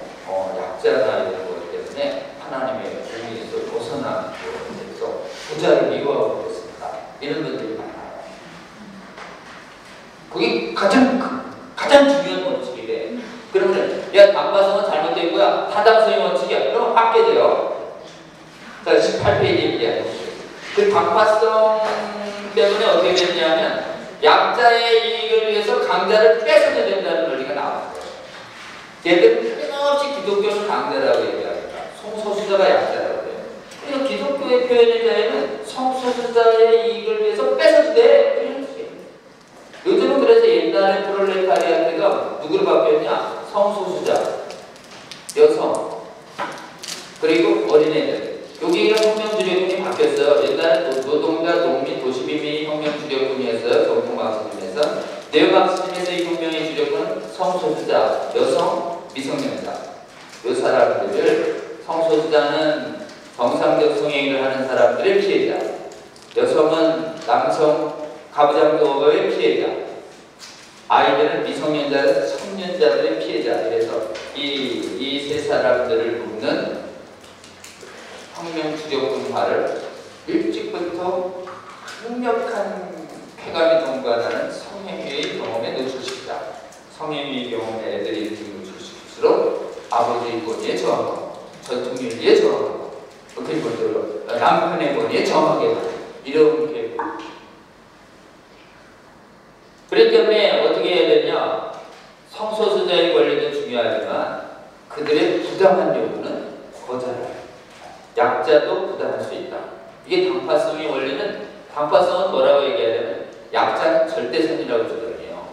약자나 이런 것 때문에 하나님의 공의에서 벗어나는 것에서 부자를 미워하고 있습니다. 이런 분들이 많아요. 그게 가장 중요한 원칙이래. 그러면 야, 당파성은 잘못된 거야. 타당성의 원칙이야. 그러면 받게 돼요. 자, 18페이지 얘기하죠. 그 당파성 때문에 어떻게 됐냐면 약자의 이익을 위해서 강자를 뺏어야 된다는 논리가 나왔어요. 걔들은 끊임없이 기독교는 강자라고 얘기합니다. 성소수자가 약자라고 해요. 그래서 기독교의 표현의 자에는 성소수자의 이익을 위해서 뺏어도 돼. 이런 뜻이에요. 요즘은 그래서 옛날에 프롤레타리아트가 누구로 바뀌었냐? 성소수자, 여성, 그리고 어린애들. 여기가 혁명주력군이 바뀌었어요. 옛날에 노동자, 농민, 도시민이 혁명주력군이었어요. 정통마크심에서. 네오마크심에서 이 혁명의 주력군은 성소수자, 여성, 미성년자. 이 사람들을, 성소수자는 정상적 성행위를 하는 사람들의 피해자, 여성은 남성 가부장도의 피해자, 아이들은 미성년자, 성년자들의 피해자. 그래서 이 세 사람들을 묶는 혁명 주적분화를 일찍부터 강력한 쾌감이 동반하는 성행위의 경험에 노출시키자. 성행위의 경험에 애들이 노출시킬수록 아버지의 권위에 저항하고 전통윤리에 저항하고 그리고 또 남편의 권위에 저항하게 하는 이런 계획. 그렇기 때문에 어떻게 해야 되냐? 성소수자의 권리도 중요하지만 그들의 부당한 요구는 거절해야 합니다. 약자도 부당할 수 있다. 이게 당파성의 원리는, 당파성은 뭐라고 얘기하냐면 약자는 절대선이라고 주장해요.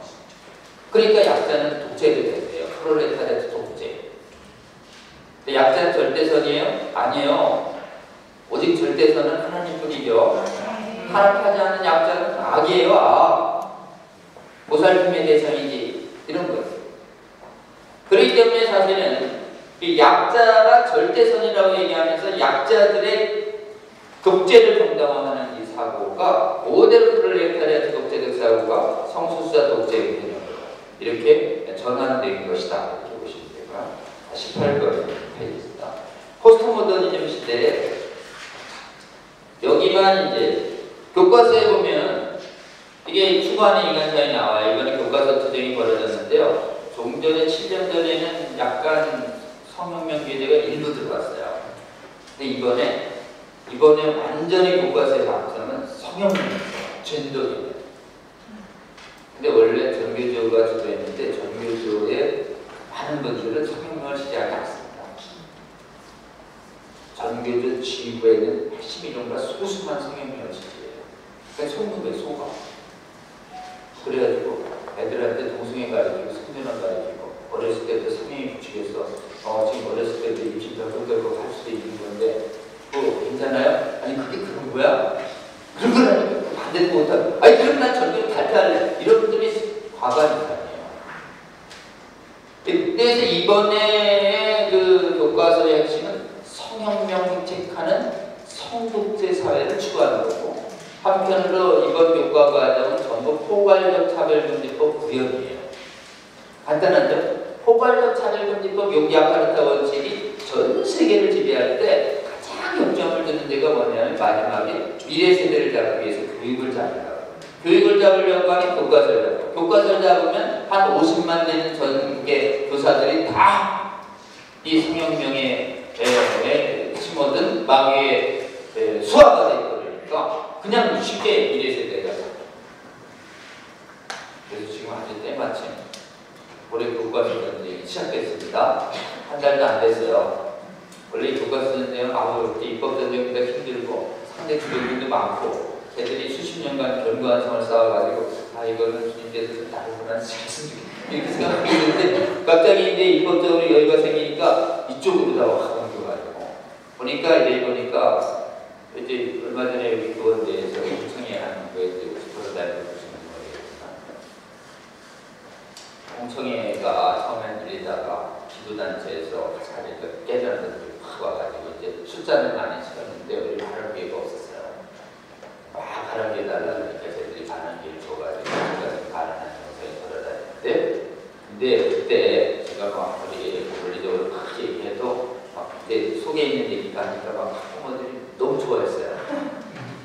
그러니까 약자는 독재도 된대요. 프롤레타리아트 독재. 근데 약자는 절대선이에요? 아니에요. 오직 절대선은 하나님뿐이죠. 타락하지 않는 약자는 악이에요. 악. 보살핌의 대상이지. 이런 거예요. 그렇기 때문에 사실은 이 약자가 절대선이라고 얘기하면서 약자들의 독재를 정당화하는 이 사고가 그대로 프롤레타리아트 독재적 사고가 성소수자 독재의 개념으로 이렇게 전환된 것이다. 이렇게 보시면 되고요. 18번 페이지입니다. 포스트 모더니즘 시대에 여기만 이제 교과서에 보면 이게 추구하는 인간사에 나와요. 이번에 교과서 투쟁이 벌어졌는데요. 좀 전에 7년 전에는 약간 성혁명 교재가 일부 들어왔어요. 근데 이번에 완전히 교과서에 나타나는 성혁명, 젠더입니다. 근데 원래 전교조가 주도했는데 전교조의 많은 분들은 성혁명을 시작하지 않습니다. 전교조 지휘부에는 81명과 소수만 성혁명을 지지해요. 그러니까 속는 거예요, 속아. 그래가지고 애들한테 동성애 가르치고 성전환 가르치고 어렸을 때부터 성형이 부추겨서 지금 어렸을 때부터 입시 별도별로 할 수도 있는 건데 뭐 괜찮아요? 아니 그게 그런 거야? 그런 거라니까 반대도 못하고 아니 그럼 난 전교 탈퇴할래 이런 분들이 과반이잖아요. 그래서 이번에 그 교과서의 핵심은 성혁명 획책하는 성독재 사회를 추구하는 거고 한편으로 이번 교과 과정은 전부 포괄적 차별금지법 구현이에요. 간단한데 포괄적 차별금지법 용기아파르타 원칙이 전 세계를 지배할 때 가장 역점을 두는 데가 뭐냐면 마지막에 미래 세대를 잡기 위해서 교육을 잡으라고. 교육을 잡으려고 하면 교과서를 잡고 교과서를 잡으면 한 50만 되는 전국의 교사들이 다 이 성혁명에 심어든 마귀의 수화가 되어버리니까 그냥 쉽게 미래 세대가 잡아요. 그래서 지금 아주 때마침 올해 교과서 전쟁이 시작됐습니다. 한 달도 안 됐어요. 원래 교과서 전쟁은 입법 전쟁보다 힘들고 상대 주력들도 많고 걔들이 수십 년간 견고한 성을 쌓아가지고 이거는 주님께서 다르구나 이렇게 생각하고 있는데 갑자기 이제 입법적으로 여유가 생기니까 이쪽으로 다 확 옮겨가지고 보니까 이제 얼마 전에 우리 교원대에서 홍청에 하는 거에 돌아다니고 보시면 모르겠지만 홍청회가 처음엔 이러다가 기도단체에서 사례가 깨달은 분들이 확 와가지고 이제 숫자는 많이 치렀는데 우리 바람기회가 없었어요. 막 바람기회 달라니까 저희들이 바람기회를 줘가지고 숫자는 가능한 정서에 돌아다녔는데 근데 그때 제가 막 물리적으로 막 얘기해도 그때 속에 있는 얘기가 하니까 막 학부모들이 너무 좋아했어요.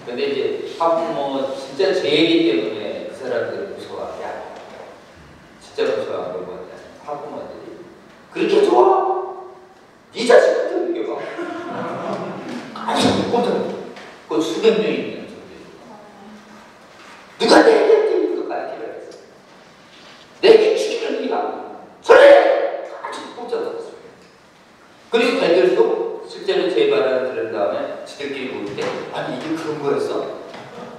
근데 이제 학부모 진짜 제 얘기 때문에 그 사람들을 무서워한 게 아니에요. 진짜 무서워한 건 뭐냐. 학부모들이 그렇게 좋아? 네 자식한테 그렇게 봐. 아니 그 수백 명이 있는 정도. 누가 내 애한테 가르치라 했어. 내게 죽이는 네가 그래! 아주 꽂아놨어. 그리고 애들도 실제로 제 말을 들은 다음에 지들끼리 모일 때 아니 이게 그런 거였어?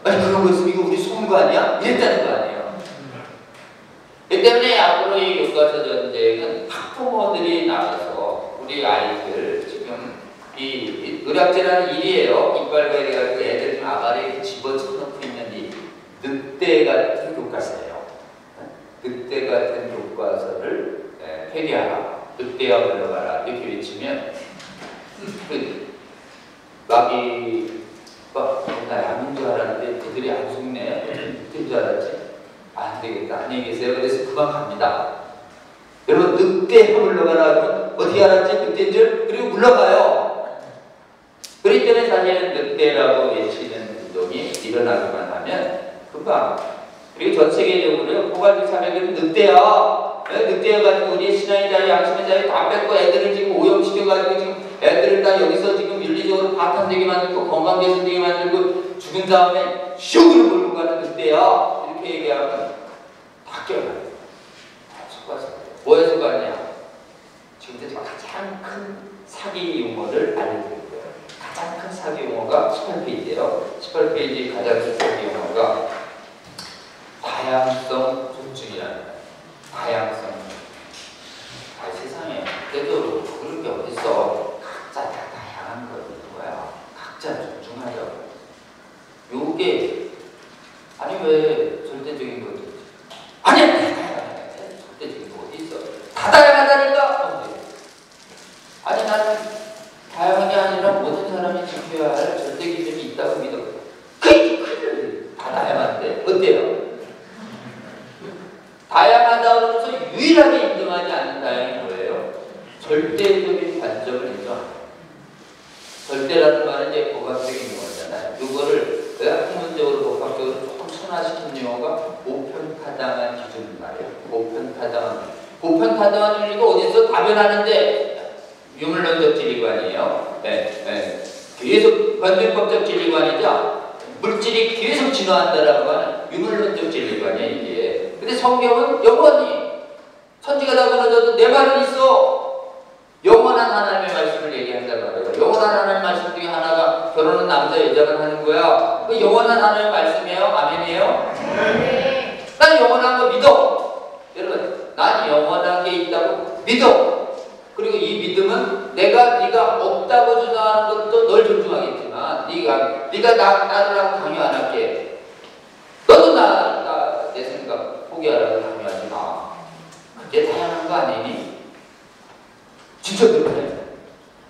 아니 그런 거였으면 이거 우리 속은 거 아니야? 이랬다는 거 아니에요. 그 때문에 앞으로 이 교과서 전쟁은 학부모들이 나와서 우리 아이들 지금 이 의학제라는 일이에요. 이빨 관리가지고 애들 아가리에 집어쳐놓고 있는 이 늑대 같은 교과서예요. 늑대 같은 교과서를 폐기하라. 늑대와 물러가라. 이렇게 외치면 마귀가 나 야민 줄 알았는데 그들이 안속 안녕히 계세요. 그래서 그만 갑니다. 여러분 늑대 물러가라 하면 어떻게 알았지? 늑대인 줄? 그리고 물러가요. 그렇기 때문에 사실은 늑대라고 외치는 운동이 일어나기만 하면 금방. 그리고 전 세계적으로요 포괄적 차별은 늑대야. 늑대여가지고 우리의 신앙의 자유, 양심의 자유 다 뺏고 애들을 지금 오염시켜가지고 지금 애들을 다 여기서 지금 윤리적으로 파탄되게 만들고 건강 개선되게 만들고 죽은 다음에 슉으로 몰고 가는 늑대야. 이렇게 얘기하면 다 껴요. 다 속아서. 뭐에서 가냐? 지금까지 가장 큰 사기 용어를 알려드릴 거예요. 가장 큰 사기 용어가 18페이지예요. 18페이지 가장 큰 사기 용어가 다양성 존중이라는 거예요. 다양성. 세상에 때도 그런 게 어딨어. 각자 다 다양한 거 있는 거야. 각자 존중하자고. 요게 아니 왜 절대적인 것도 있지? 아니야 절대적인 거 어디 있어? 다 다양하다니까. 아니 나는 다양한 게 아니라 모든 사람이 지켜야 할 절대 기준이 있다고 믿어. 그래 다 다양한데 어때요? 다양하다 그러면서 유일하게 인정하지 않는 다양이 뭐예요? 절대적인 관점을 인정합니다. 절대라는 말은 이제 복합적인 용어잖아요. 이거를 학문적으로 복합적으로 조금 순화시킨 용어가 보편타당한 기준을 말해요. 보편타당한 윤리가 어디서 다변하는데 유물론적 진리관이에요. 계속 관념법적 진리관이죠. 물질이 계속 진화한다라고 하는 유물론적 진리관이에요 이게. 근데 성경은 영원히 천지가 다 무너져도 내 말은 있어. 영원한 하나님의 말씀을 얘기한단 말이에요. 영원한 하나님의 말씀 중에 하나가 결혼은 남자 여자만 하는 거야. 그 영원한 하나님의 말씀이에요? 아멘이에요? 네. 난 영원한 거 믿어. 여러분, 난 영원한 게 있다고 믿어. 그리고 이 믿음은 네가 없다고 주장하는 것도 널 존중하겠지만 네가 나를 하고 강요 안 할게. 너도 내 생각 포기하라고 강요하지 마. 그게 다양한 거 아니니? 진짜 그렇네.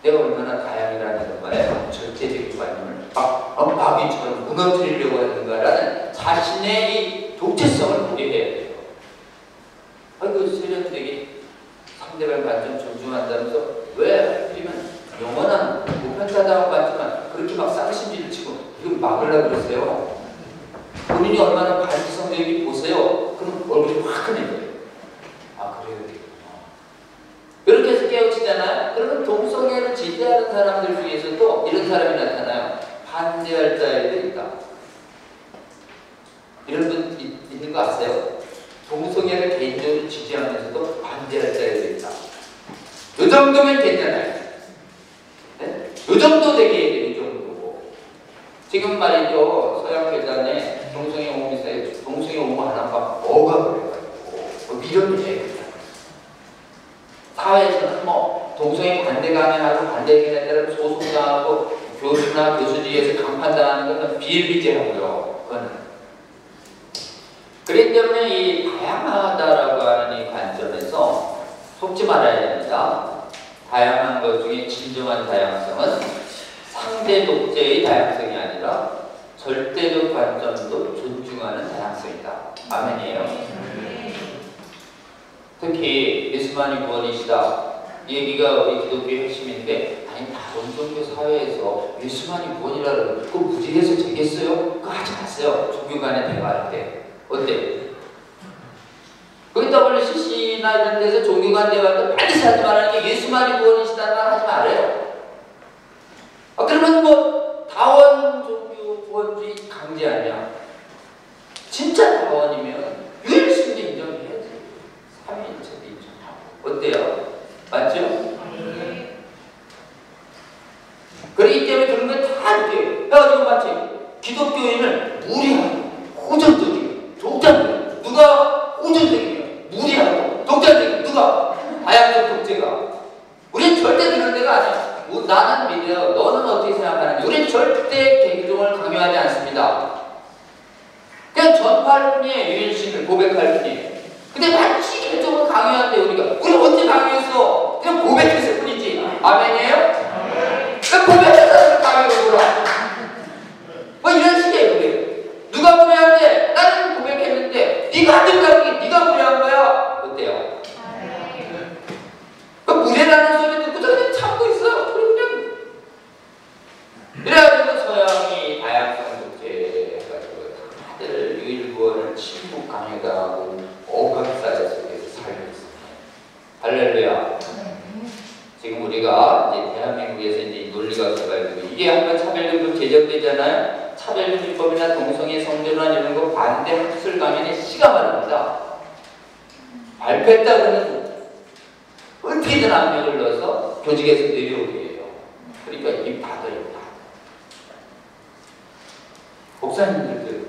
내가 얼마나 다양이라는 것만에 절대적인 관념을 마귀처럼 무너뜨리려고 하는가라는 자신의 이 독재성을 포기해야 돼요. 아이고 세련되게 상대방 관점 존중한다면서 왜 하필이면 영원한 보편타당한 관점만 그렇게 막 쌍심지를 치고 이걸 막으려고 그러세요? 본인이 얼마나 반지성적인지 보세요. 그럼 얼굴이 화끈해져요. 아 그래요? 이렇게 해서 깨우치잖아요. 그러면 동성애를 지지하는 사람들 중에서도 이런 사람이 나타나요. 반대할 자에도 있다. 이런 분 있는 거 아세요? 동성애를 개인적으로 지지하면서도 반대할 자에도 있다. 이 정도면 괜찮아요. 네? 이 정도 되게 해야 돼요. 이 정도고. 지금 말이죠. 서양계단에 동성애 옹호사에 동성애 옹호하는 바 뭐가 그래가지고 밀어내요. 사회에서는 뭐 동성애 반대 강연하고 반대 강연자를 소송당하고 교수나 교수지에서 강판당하는 것은 비일비재하고요. 그거는. 그렇기 때문에 이 다양하다라고 하는 이 관점에서 속지 말아야 됩니다. 다양한 것 중에 진정한 다양성은 상대 독재의 다양성이 아니라 절대적 관점도 존중하는 다양성이다. 아멘이에요. 특히 예수만이 구원이시다. 이 얘기가 우리 기독교의 핵심인데 아니 다른 종교 사회에서 예수만이 구원이라 그러면 그거 무지해서 되겠어요? 그거 하지 마세요. 종교 간에 대화할 때. 어때? 거기 WCC나 이런 데서 종교 간 대화할 때 반드시 하지 말라는 게 예수만이 구원이시다는 말 하지 말아요. 그러면 뭐 다원 종교 구원주의 강제 아니야. 진짜 다원이면 유일신도 인정해야지. 삼위일체도 인정하고. 어때요? 맞죠? 그렇기 때문에 그런 걸 다 이렇게 해가지고 마치 기독교인을 무리하고 호전적이고 독자적이고 누가 호전적이면 무리하고 독자적이고 누가 다양적 독재가 우리는 절대 그런 데가 아니야. 나는 믿어요. 너는 어떻게 생각하는지. 우리는 절대 개종을 강요하지 않습니다. 그냥 전파할 뿐이에요. 유일신을 고백할 뿐이에요. 근데 마치 개종을 강요한대 우리가. 우리 언제 강요했어? 그냥 고백했을 뿐이지. 아멘이에요? 그냥 고백한 사람을 강요를 몰라. 뭐 이런 식이에요. 그게. 누가 무례한데 나는 고백했는데 네가 안 된다고 네가 차별금지법이나 동성애 성전환 이런 거 반대 학술 강연에 씨가 말합니다. 발표했다 그러면 어떻게든 압력을 넣어서 조직에서 내려오게 해요. 그러니까 입 닫아요. 목사님들도.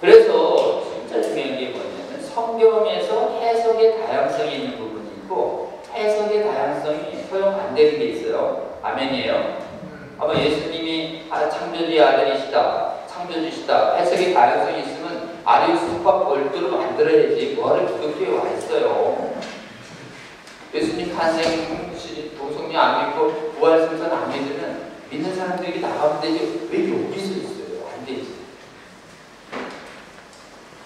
그래서 진짜 중요한 게 뭐냐면 성경에서 해석의 다양성이 있는 부분이 있고 해석의 다양성이 소용 안 되는 게 있어요. 아멘이에요. 아마 예수님이 창조주의 아들이시다, 창조주시다 해석의 다양성이 있으면 아리우스파 별도로 만들어야지 뭐하러 기독교에 와 있어요. 예수님 탄생 동성애 안 믿고 부활승선 안 믿으면 믿는 사람들이 나가면 되지 왜 여기서 있어요? 안 되지.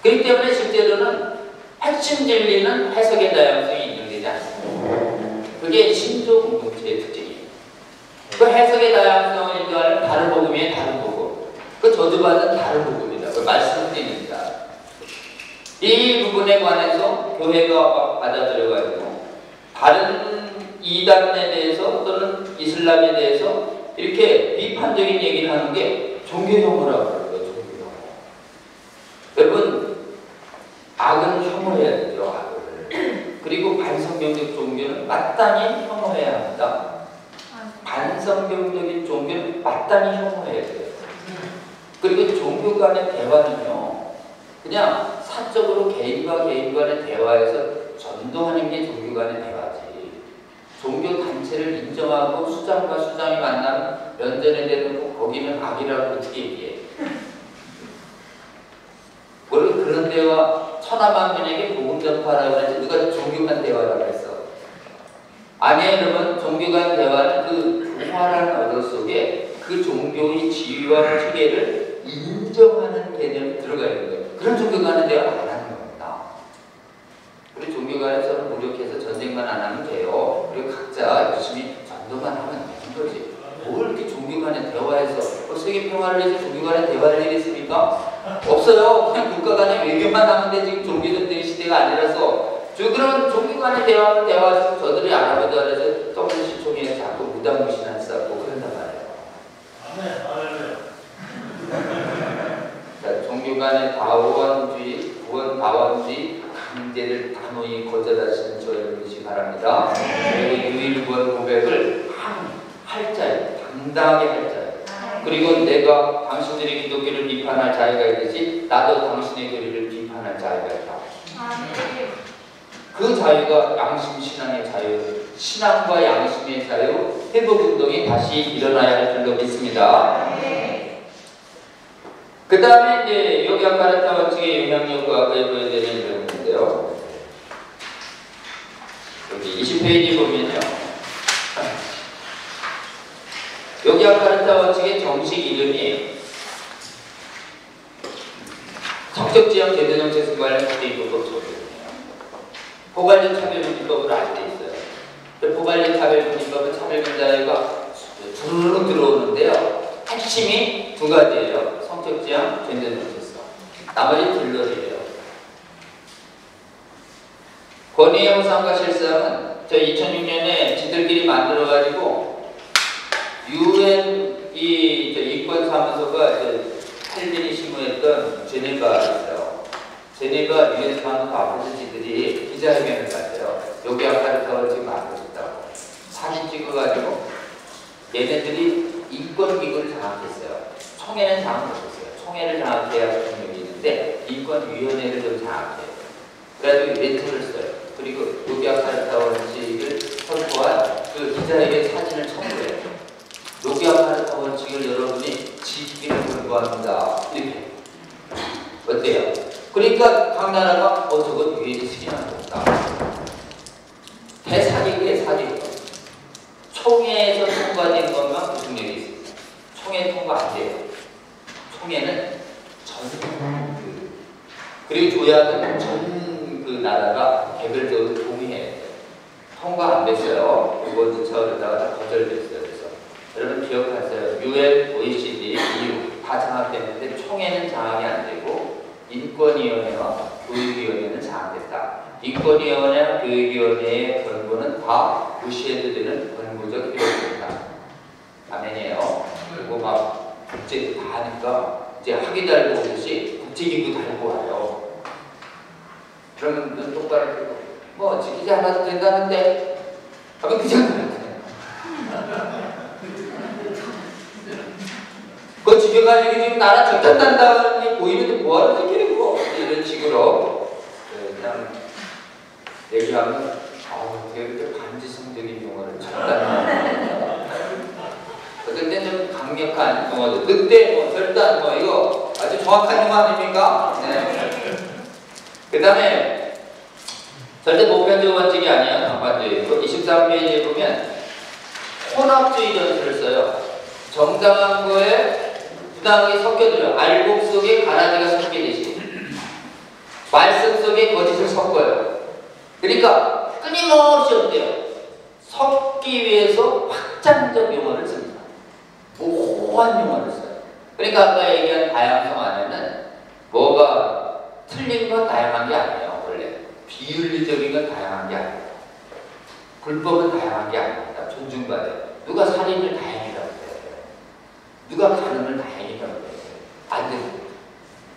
그렇기 때문에 실제로는 핵심 진리는 해석의 다양성이 인정되지 않습니다. 그게 신조 공동체의 특징이에요. 그 해석의 다양성을 인정하는 다른 복음이에요. 다른 복음. 그 저주받은 다른 복음이다. 그 말씀을 드립니다. 이 부분에 관해서 교회가 받아들여가지고 다른 이단에 대해서 또는 이슬람에 대해서 이렇게 비판적인 얘기를 하는 게 종교혐오라고 그래요. 종교혐오. 여러분 악은 혐오해야 되죠. 악을. 그리고 반성경적 종교는 마땅히 혐오해야 합니다. 반성경적인 종교는 마땅히 혐오해야 돼요. 그리고 종교 간의 대화는요. 그냥 사적으로 개인과 개인 간의 대화에서 전도하는 게 종교 간의 대화지. 종교 단체를 인정하고 수장과 수장이 만나면 면전에 대놓고 거기는 악이라고 어떻게 얘기해? 원래 그런 대화 천하만민에게 복음 전파라고 하지 누가 종교 간 대화라고 했어? 아니에요 여러분. 종교 간 대화는 그 교활한 언어 속에 그 종교의 지위와 체계를 인정하는 개념이 들어가 있는 거예요. 그런 종교 간의 대화 안 하는 겁니다. 우리 종교 간에서 노력해서 전쟁만 안 하면 돼요. 그리고 각자 열심히 전도만 하면 되는 거지. 뭘 이렇게 종교 간의 대화에서 세계 평화를 위해서 종교 간의 대화를 하겠습니까? 없어요. 그냥 국가 간의 외교만 하면 돼. 지금 종교 전쟁 시대가 아니라서. 그런 종교 간의 대화는 대화에서 저들이 알아보자 그래서 WC총회에 자꾸 무당무신한 쌓고 그런단 말이에요. 자, 종교 간의 다원주의, 구원다원주의 강제를 단호히 거절하시는 저 여러분이시 바랍니다. 그리고 유일구원 고백을 할 자예요. 당당하게 할 자예요. 그리고 내가 당신들의 기독교를 비판할 자유가 있듯이 나도 당신의 교리를 비판할 자유가 있다. 그 자유가 양심 신앙의 자유, 신앙과 양심의 자유, 회복운동이 다시 일어나야 할 줄로 믿습니다. 그 다음에 이제 요기학 가르타 원칙의 영향력과 아까 보여드리는 내용인데요. 여기 20페이지 보면요. 요기학 가르타 원칙의 정식 이름이 성적지형 제도정책 관련 국제인권법 적용이에요. 포괄적 차별금지법으로 안 돼 있어요. 포괄적 차별금지법은 차별금자유가 주르륵 들어오는데요. 핵심이 두 가지예요. 성적지향, 젠더정체성. 나머지 둘러리예요. 권위의 형상과 실상은 저 2006년에 지들끼리 만들어가지고 UN 이권사무소가 헬빈이 심의했던 제네바 있어요. 제네바 UN 사무소 앞에서 지들이 기자회견을 갔어요. 여기 아까부터 지금 만들어졌다고 사진 찍어가지고 얘네들이 인권기구를 장악했어요. 총회는 장악 못했어요. 총회를 장악해야 할 능력이 있는데 인권위원회를 좀 장악해요. 그래가지고 멘트를 써요. 그리고 노기학 가르타 원칙을 선포한 그 기자에게 사진을 첨부해요. 노기학 가르타 원칙을 여러분이 지키기를 권고합니다. 이렇게. 어때요? 그러니까 각 나라가 저건 왜 승인한 건가? 대사기구의 사기구. 총회에서 통과된 것만 구속력이 있습니다. 총회 통과 안 돼요. 총회는 그리고 조약은 전 그 나라가 개별적으로 동의해야 돼요. 통과 안 됐어요. 이번 차원에다가 다 거절됐어요. 그래서 여러분 기억하세요. UN, OECD, EU 다 장악됐는데 총회는 장악이 안 되고 인권위원회와 교육위원회는 장악됐다. 인권위원회와 교육위원회의 권고는 다 무시해도 되는 권고적 효력입니다. 아멘이에요. 가지고 막 국제 다 하니까 이제 학위 달고 오듯이 국제기구 달고 와요. 그러면 눈 똑바로 뜨고 뭐 지키지 않아도 된다는데 하면 그 정도는 그거 지켜가지고 지금 나라 적당한다는 게 보이는데 뭐하러 지키는 거 이런 식으로 그냥 얘기하면 되게 반지성적인 용어를 찾다. 그때 좀 강력한 용어들, 늑대, 뭐 절단, 뭐 이거 아주 정확한 용어 아닙니까? 네. 그 다음에 절대 보편적 원칙이 아니야. 전반적이고 23페이지에 보면 혼합주의 전술을 써요. 정당한 거에 부당하게 섞여들어요. 알곡 속에 가라지가 섞이듯이 말씀 속에 거짓을 섞어요. 그러니까 끊임없이 어때요? 섞기 위해서 확장적 용어를 씁니다. 모호한 용어를 써요. 그러니까 아까 얘기한 다양성 안에는 뭐가 틀린 건 다양한 게 아니에요. 원래 비윤리적인 건 다양한 게 아니에요. 불법은 다양한 게 아닙니다. 존중받아요. 누가 살인을 다행이라고 해요. 누가 간음을 다행이라고 해요. 안 됩니다.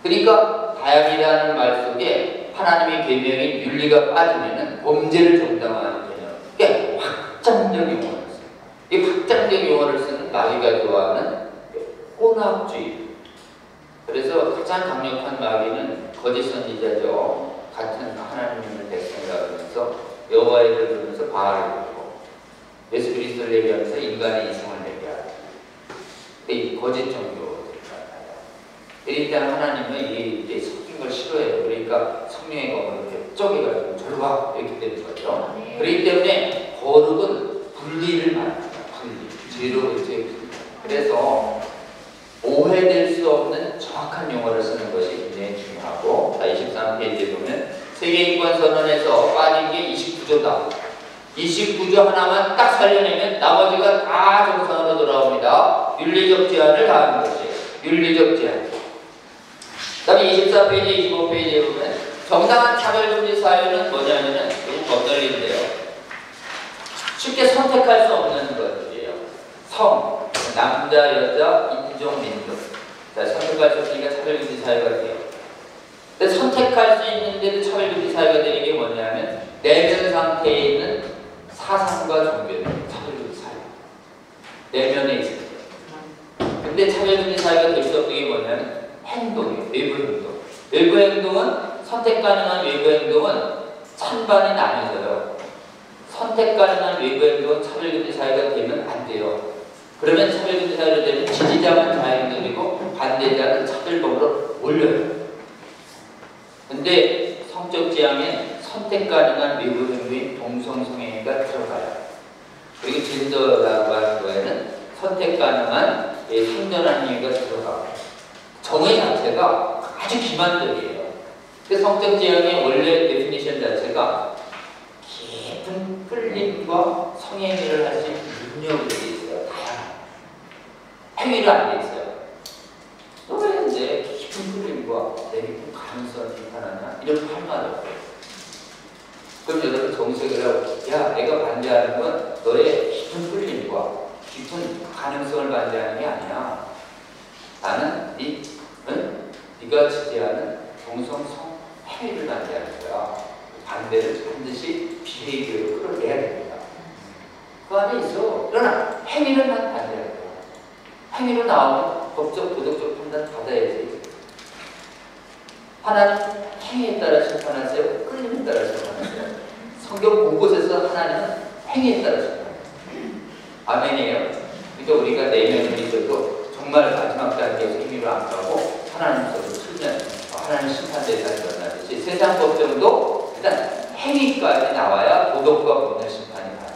그러니까 다양이라는 말 속에 하나님의 계명인 윤리가 빠지면은 범죄를 정당화하는 개념. 그러니까 확장적 용어를 써요. 이 확장적 용어를 쓰는 마귀가 좋아하는 혼합주의. 그래서 가장 강력한 마귀는 거짓 선지자죠. 같은 하나님을 백성이라고 하면서 여호와의 이름을 부르면서 바알을 부르고 예수 그리스도를 얘기하면서 인간의 이성을 얘기하고 이 거짓 종교. 그러니까 하나님은 이게 섞인 걸 싫어해요. 그러니까 성령의 검을 이렇게 쪼개가지고 저리 와 이렇게 되는 거죠. 그렇기 때문에 거룩은 분리를 말합니다. 분리. 죄로 죄. 그래서 오해될 수 없는 정확한 용어를 쓰는 것이 굉장히 중요하고, 23페이지에 보면 세계인권선언에서 빠진 게 29조다. 29조 하나만 딱 살려내면 나머지가 다 정상으로 돌아옵니다. 윤리적 제한을 다하는 것이 윤리적 제한. 그 다음에 24페이지, 25페이지에 보면 정당한 차별금지 사유는 뭐냐면은 조금 엇갈리는데요. 쉽게 선택할 수 없는 것들이에요. 성, 남자, 여자, 인종, 민족. 자, 선택할 수 없으니까 차별금지 사유가 돼요. 근데 선택할 수 있는데도 차별금지 사유가 되는 게 뭐냐면 내면 상태에 있는 사상과 종교는 차별금지 사유. 내면에 있어요. 근데 차별금지 사유가 될 수 없는 게 뭐냐면 행동이에요. 외부 행동. 외부 행동은 선택 가능한 외부 행동은 찬반이 나뉘어져요. 선택 가능한 외부 행동은 차별금지 사유가 되면 안 돼요. 그러면 차별금지 사유로 되면 지지자만 자행동이고 반대자는 차별법으로 올려요. 근데 성적 지향엔 선택 가능한 외부 행동인 동성성애가 들어가요. 그리고 젠더라고 하는 거에는 선택 가능한 상전한 행위가 들어가고 정의 자체가 아주 기만적이에요. 그 성적 지향의 원래 데피니션 자체가 깊은 끌림과 성행위를 할 수 있는 능력으로 되어 있어요. 다양한 행위를 안 돼 있어요. 왜 이제 깊은 끌림과 내 깊은 가능성을 비판하냐? 이렇게 할 말이 없어요. 그럼 여러분 정색을 하고, 야, 내가 반대하는 건 너의 깊은 끌림과 깊은 가능성을 반대하는 게 아니야. 나는 네가 지지하는 동성성 행위를 반대하는 거야. 반대를 반드시 비례교로 끌어내야 됩니다. 그 안에 있어. 그러나 행위는 난 반대할 거야. 행위로 나오면 법적, 도덕적 판단 받아야지. 하나님 행위에 따라 심판하세요. 끌림에 따라 심판하세요. 성경 곳곳에서 하나님은 행위에 따라 심판하세요. 아멘이에요. 그러니까 우리가 내면을 있어도 정말 마지막 단계에서 행위로 안 가고 하나님 속으로 틀면 하나님 심판대가 일어나듯이 세상 법정도 일단 행위까지 나와야 도덕과 법의 심판이 가요.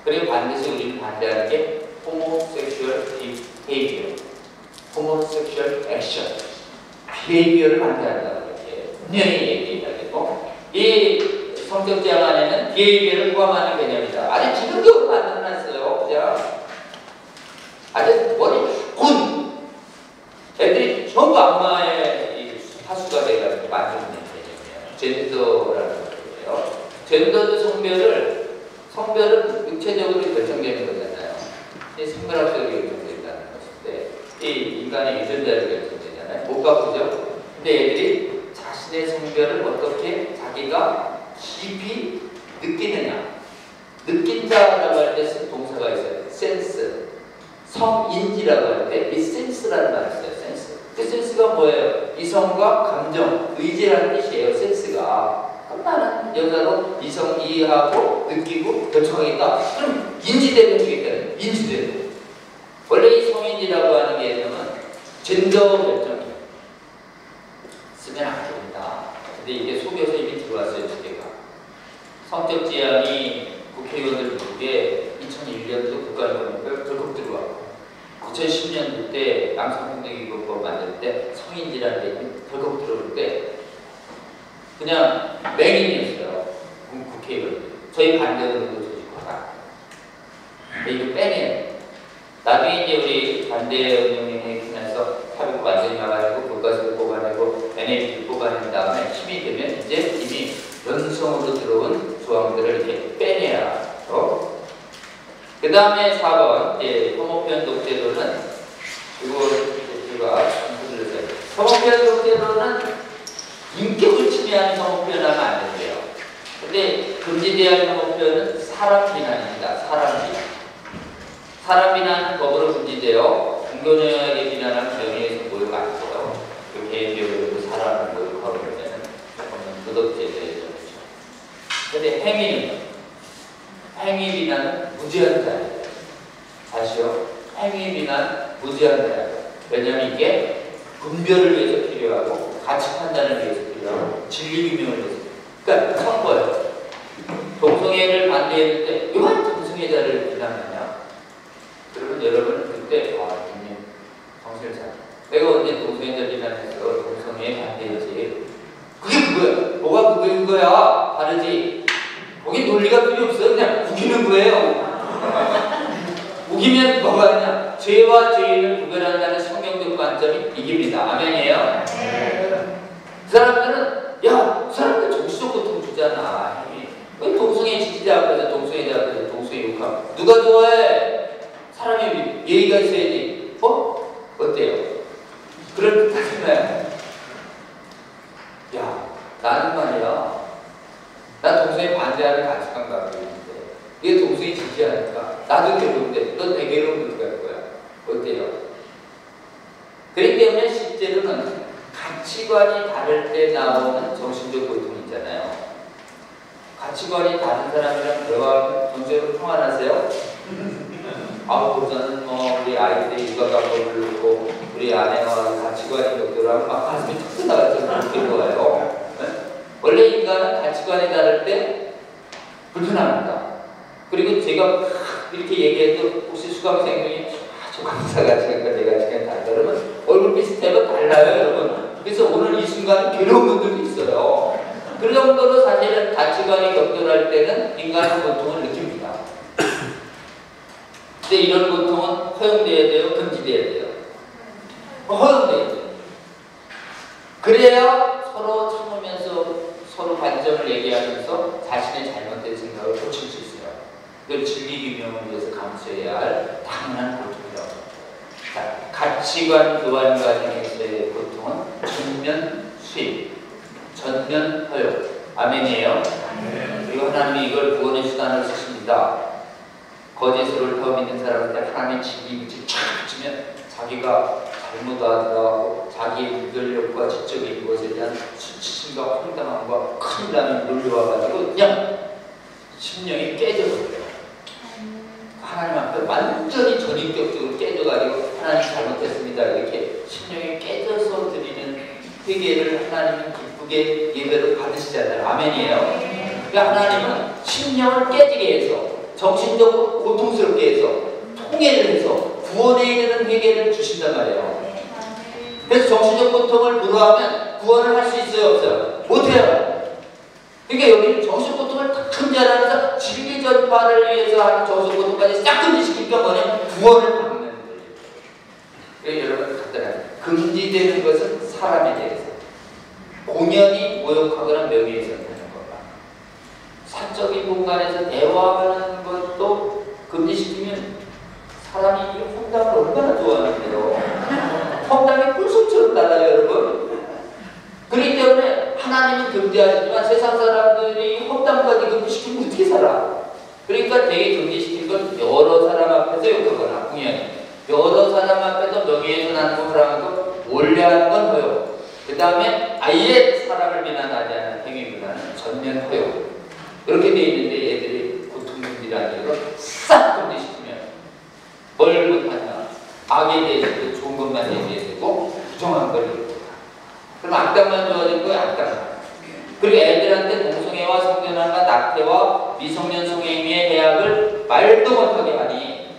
그리고 반드시 우리는 반대하는 게 호모섹슈얼 비헤이비어, 호모섹슈얼 액션, 비헤이비어를 반대한다고 이렇게 분명히 얘기해야 되고, 이 성적 제한 안에는 비헤이비어를 포함하는 개념이다. 아직 지금도 만들어놨어요. 그냥 아주 머리 군 애들이 전부 악마의 하수가 돼가지고 만드는 개념이에요. 젠더라는 거예요. 젠더도 성별은 육체적으로 결정되는 거잖아요. 성별학적으로 결정된다는 것인데, 성별이 인간의 유전자를 결정되잖아요. 못 바꾸죠. 근데 애들이 자신의 성별을 어떻게 자기가 깊이 느끼느냐. 느낀다라고 할 때 동사가 있어요. 센스. 성인지라고 할 때 이 센스라는 말이 있어요. 센스. 그 센스가 뭐예요? 이성과 감정, 의지라는 뜻이에요. 센스가. 그럼 나는 여자로 이성 이해하고 느끼고 결정하겠다. 그럼 인지대로 주겠다는 인지대로. 원래 이 성인이라고 하는 개념은 젠더 결정이에요. 쓰면 안 됩니다. 근데 이게 속여서 이미 들어왔어요. 두 개가. 성적 지향이 국회의원들 중에 2001년도 국가인권법에 덜컥 들어왔고 2010년도 때 양성평등기본법 만들 때 성인지라는 개념이 덜컥 들어올 때 그냥 맹인이었어요. 국회의원들. 저희 반대운동도 조직화가. 이거 빼내요. 나중에 이제 우리 반대운동에 지나서 사회부 완전히 나가지고 교과서를 뽑아내고 NLP를 뽑아낸 다음에 힘이 되면 이제 이미 연성으로 들어온 조항들을 이렇게 빼내야. 그 다음에 4번, 혐오표현 독재로는, 이거 공부를 해서, 혐오표현 독재로는 인격을 침해하는 혐오표현하면 안 된대요. 근데 금지되어야 할 혐오표현은 사람 비난입니다. 사람 비난. 사람 비난은 법으로 금지되어 공공연하게 비난하는 명예훼손 모욕 안 돼요. 개인 비용으로 사람을 모욕하고 그러면 도덕죄에 대해서. 근데 행위 비난은 무지한 자예요. 다시요. 행위 비난 무지한 자예요. 왜냐하면 이게 분별을 위해서 필요하고 가치 판단을 위해서 필요하고 진리 규명을 위해서. 그러니까 선거예요. 동성애를 반대했는데 왜 동성애자를 비난하냐? 그러면 여러분은 그때 이미 정신을 차려. 내가 언제 동성애자 비난해서 동성애 반대했지? 그게 그거야. 뭐가 그거인 거야? 다르지. 거기 논리가 필요 없어요. 그냥 우기는 거예요. 우기면 뭐가 있냐? 죄와 죄인을 구별한다는 성경적 관점이 이깁니다. 아멘이에요? 그 사람들은 그 사람들 정치적 고통 주잖아. 왜 동성애 지지자 앞에서 동성애자 앞에서 동성애 욕하고 누가 좋아해? 사람이 예의가 있어야지. 어때요? 그럴 듯 하잖아요. 나는 말이야. 나 동성애 반대하는 가치관 가지고 있는데 얘 동성애 지지하니까 나도 괴로운데 너 대괴로운 걸 갈 거야. 어때요? 그렇기 때문에 실제로는 가치관이 다를 때 나오는 정신적 고통이 있잖아요. 가치관이 다른 사람이랑 대화하면 정신적으로 평안하세요? 저는 우리 아이들 육아과목을 놓고 우리 아내와 가치관이 격돌하면 막 가슴이 턱 나가서 웃긴 거예요. 원래 인간은 가치관이 다를 때 불편합니다. 그리고 제가 이렇게 얘기해도 혹시 수강생들이 저 강사 가치관과 내 가치관이 다르다 그러면 얼굴 비슷하면 달라요, 여러분. 그래서 오늘 이 순간에 괴로운 분들도 있어요. 그 정도로 사실은 가치관이 격돌할 때는 인간은 고통을 느낍니다. 근데 이런 고통은 허용돼야 돼요? 금지돼야 돼요? 허용돼야 돼요. 그래야 서로 참으면서 서로 관점을 얘기하면서 자신의 잘못된 생각을 고칠 수 있어요. 그걸 진리 규명을 위해서 감수해야 할 당연한 고통이라고 합니다. 가치관 교환 과정에서의 고통은 전면 수입, 전면 허용. 아멘이에요? 그리고 하나님이 이걸 구원의 수단으로 쓰십니다. 거짓으로 더 믿는 사람한테 하나님의 진리 빛이 쫙 비치면 자기가 잘못하더라고 자기의 무결력과 지적인 것에 대한 수치심과 황당함과 큰 담이 몰려와가지고 그냥 심령이 깨져버려요. 하나님 앞에 완전히 전인격적으로 깨져가지고 하나님 잘못했습니다 이렇게 심령이 깨져서 드리는 회개를 하나님은 기쁘게 예배로 받으시잖아요. 아멘이에요. 그러니까 하나님은 심령을 깨지게 해서 정신적으로 고통스럽게 해서 통해를 해서 구원에 이르는 회개를 주신단 말이에요. 그래서 정신적 고통을 불허하면 구원을 할 수 있어요? 없어요? 못해요. 그러니까 여기는 정신적 고통을 딱 금지하면서 진리 전파를 위해서 하는 정신적 고통까지 싹 금지시키니까 뭐냐? 구원을 받는 거예요. 그러니까 여러분 간단하게 금지되는 것은 사람에 대해서 공연히 모욕하거나 명예훼손 사적인 공간에서 대화하는 것도 금지시키면 사람이 이 혼담을 얼마나 좋아하는데요. 험담이 꿀속처럼 달라요, 여러분. 그렇기 때문에 하나님은 금지하시지만 세상 사람들이 험담까지 금지시키면 어떻게 살아? 그러니까 되게 금지시킨 건 여러 사람 앞에서 욕하거나 공연해. 여러 사람 앞에서 명예훼손 하는 거, 하라는 거, 몰래하는 건 허용. 그 다음에 아예 사람을 비난하지 않는 행위보다는 전면 허용. 그렇게 돼 있는데 얘들이 고통금지라는 걸 싹 금지시키면 뭘 못하냐? 악에 대해서도 좋은 것만 얘기해야 되고 부정한 걸 얘기해야 된다. 그럼 악당만 좋아질 거야, 악당만. 그리고 애들한테 동성애와 성전환과 낙태와 미성년 성행위의 해악을 말도 못하게 하니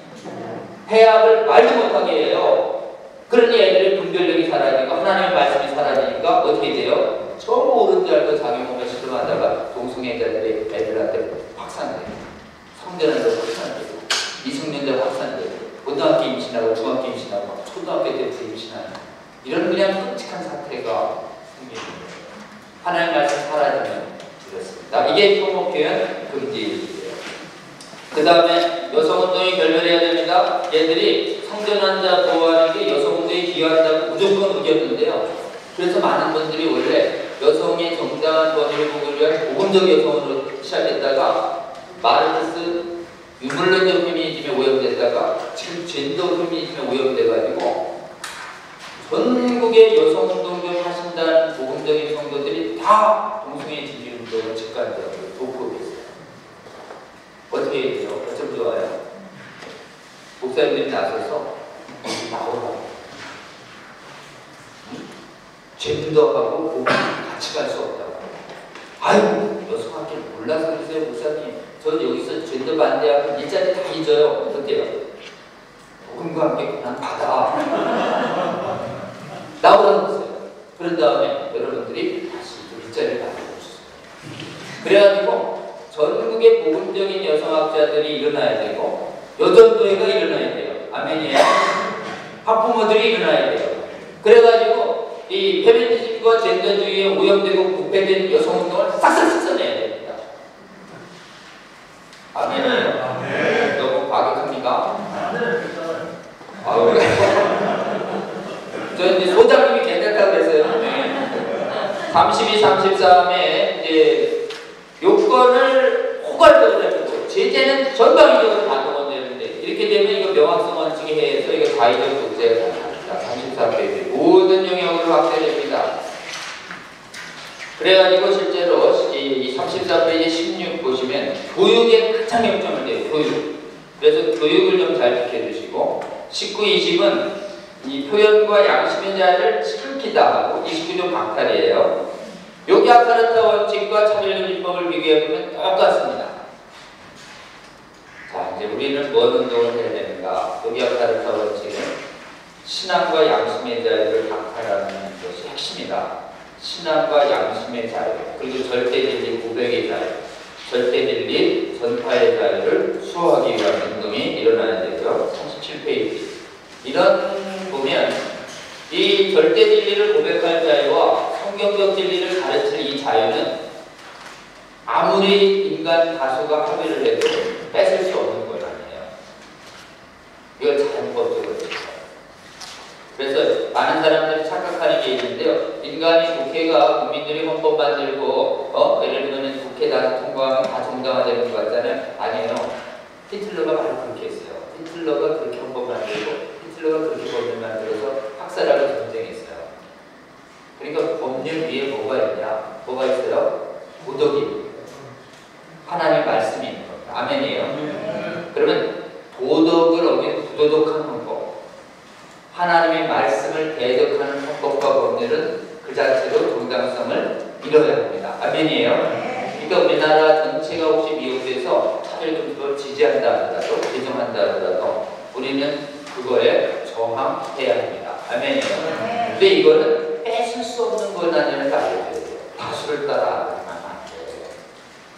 해악을 말도 못하게 해요. 그러니 애들의 분별력이 사라지고 하나님의 말씀이 사라지니까 어떻게 돼요? 처음 옳은 줄 알고 자기 몸에 실험하다가 동성애자들이 애들한테 확산돼요. 성전환도 확산되고 미성년자 확산되고 고등학교 임신하고 중학교 임신하고 초등학교 때부터 임신하는 이런 그냥 끔찍한 사태가 생깁니다. 하나님의 말씀 사라지면 이렇습니다. 이게 혐오 표현 금지예요. 그 다음에 여성운동이 결별해야 됩니다. 얘들이 성전환자 보호하는 게 여성운동에 기여한다고 무조건 우겼는데요. 그래서 많은 분들이 원래 여성의 정당한 권위를 보기 위한 보건적 여성으로 시작했다가 마르크스 유물론적 페미니즘에 오염됐다가 지금 젠더 페미니즘에 오염돼가지고 전국의 여성운동을 하신다는 보건적인 성도들이 다 동성애 지지운동을 직관적으로 도포하고 있어요. 어떻게 해야 돼요? 어쩜 좋아요? 목사님들이 나서서 나오라고. 젠더하고 복음 같이 갈 수 없다고. 아이고 여성학교를 몰라서 그러세요 목사님. 저는 여기서 젠더 반대하고 일자리 다 잊어요. 어때요? 복음과 함께 고난 받아. 나오라고 했어요. 그런 다음에 여러분들이 다시 일자리를 받아주셨어요. 그래가지고 전국의 복음적인 여성학자들이 일어나야 되고 여전도회가 일어나야 돼요. 아멘이에요. 학부모들이 일어나야 돼요. 그래가지고 이 페미니즘과 젠더주의에 오염되고 부패된 여성운동을 싹싹 씻어내야 됩니다. 아멘이에요. 아멘. 너무 과격합니까? 저 이제 소장님이 괜찮다고 그랬어요. 네. 32, 33에 이제 요건을 호괄적으로 해주고 제재는 전방위적으로 받으면 되는데 이렇게 되면 이거 명확성 원칙에 해서 이거 자의적 독재가 가능합니다. 33페이지 모든 영역으로 확대됩니다. 그래가지고 실제로 이 34페이지 16 보시면 교육에 가장 영점을 돼요. 교육. 그래서 교육을 좀 잘 지켜주시고 19, 20은 이 표현과 양심의 자유를 지키다 하고 29조 박탈이에요. 요기아카르타 원칙과 차별금지법을 비교해보면 똑같습니다. 자, 이제 우리는 뭔 운동을 해야 되는가? 요기아카르타 원칙은 신앙과 양심의 자유를 박탈하는 것이 핵심이다. 신앙과 양심의 자유, 그리고 절대진리 고백의 자유, 절대진리 전파의 자유를 수호하기 위한 운동이 일어나야 되죠. 37페이지. 이런 보면 이 절대 진리를 고백할 자유와 성경적 진리를 가르칠 이 자유는 아무리 인간 다수가 합의를 해도 뺏을 수 없는 것 아니에요. 이걸 자연법적으로 해요. 그래서 많은 사람들이 착각하는 게 있는데요. 인간이 국회가 국민들이 헌법 만들고 예를 들면 국회 다 통과하면 다 정당화되는 것 같잖아요. 아니에요. 히틀러가 바로 그렇게 했어요. 히틀러가 그렇게 헌법 만들고 히틀러가 그렇게 법률 만들어서 학살하고 전쟁했어요. 그러니까 법률 위에 뭐가 있냐? 뭐가 있어요? 도덕이. 하나님의 말씀이 있는 겁니다. 아멘이에요. 그러면 도덕을 어긴 부도덕한 헌법, 하나님의 말씀을 대적하는 헌법과 법률은 그 자체로 정당성을 잃어야 합니다. 아멘이에요. 그러니까 우리나라 전체가 혹시 미국에서 차별금지법을 지지한다 하더라도 개정한다 하더라도 우리는 그거에 저항해야 합니다. 아멘이에요. 근데 이거는 뺏을 수 없는 건 아니라는 걸 알려줘야 돼요. 다수를 따라 하면 안 돼요.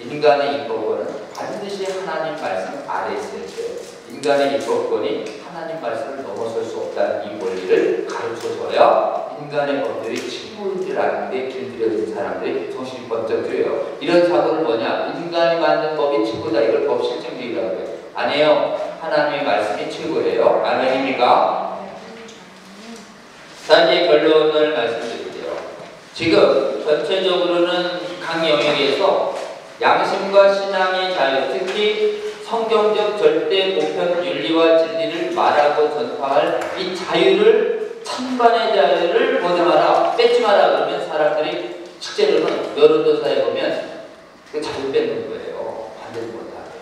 인간의 입법권은 반드시 하나님 말씀 아래에 있을 때 인간의 입법권이 하나님 말씀을 넘어설 수 없다는 이 원리를 가르쳐줘야 인간의 법들이 친구인 줄 아는데 길들여진 사람들이 정신이 번쩍 들어요. 이런 사고는 뭐냐? 인간이 만든 법이 최고다. 이걸 법 실증주의라고 해요. 아니에요. 하나님의 말씀이 최고예요. 아멘입니까? 자, 결론을 말씀드릴게요. 지금 전체적으로는 각 영역에서 양심과 신앙의 자유, 특히 성경적 절대 보편 윤리와 진리를 말하고 전파할 이 자유를, 찬반의 자유를 보장하라, 뺏지 마라 그러면 사람들이 실제로는 여론조사에 보면 그 자유 뺏는 거예요. 반대로 못하게.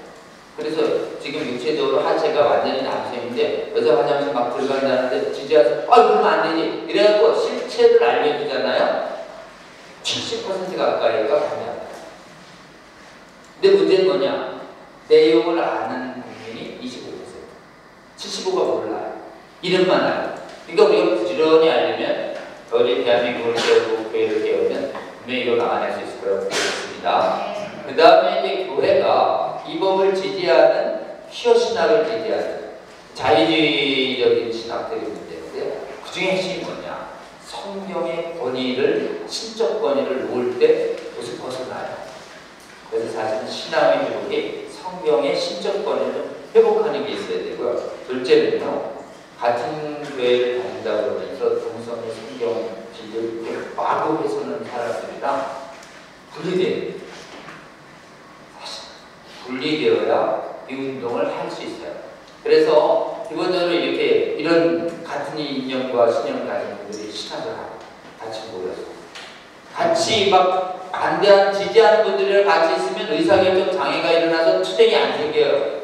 그래서 지금 육체적으로 하체가 완전히 남성인데 여자 화장실 막 들어간다는데 지지해서 그러면 안 되지 이래갖고 실체를 알려주잖아요. 70% 가까이가 반대합니다. 근데 문제는 뭐냐? 내용을 아는 국민이 25%, 75%가 몰라요. 이름만 알아요. 그러니까 우리가 부지런히 알려면 우리 대한민국을 깨우고 교회를 깨우면 분명히 이걸 막아낼 수 있을 거라고 보겠습니다. 그 다음에 이제 교회가 이 법을 지지하는 퀴어 신학을 지지하는 자유주의적인 신학들이 있는데 그 중에 핵심이 뭐냐? 성경의 권위를, 신적 권위를 놓을 때 그것을 벗어나요. 그래서 사실은 신앙의 회복이 성경의 신적 권위를 회복하는 게 있어야 되고요. 둘째는요, 같은 교회를 다닌다고 그러면서 동성애 성경 진리를 마구 해서는 사람들이랑 분리돼요. 사실 분리되어야 이 운동을 할 수 있어요. 그래서 기본적으로 이렇게 이런 같은 이념과 신념을 가진 분들이 신학을 하고 같이 모여서 같이 막 반대한, 지지하는 분들이랑 같이 있으면 의사결정 장애가 일어나서 투쟁이 안 생겨요.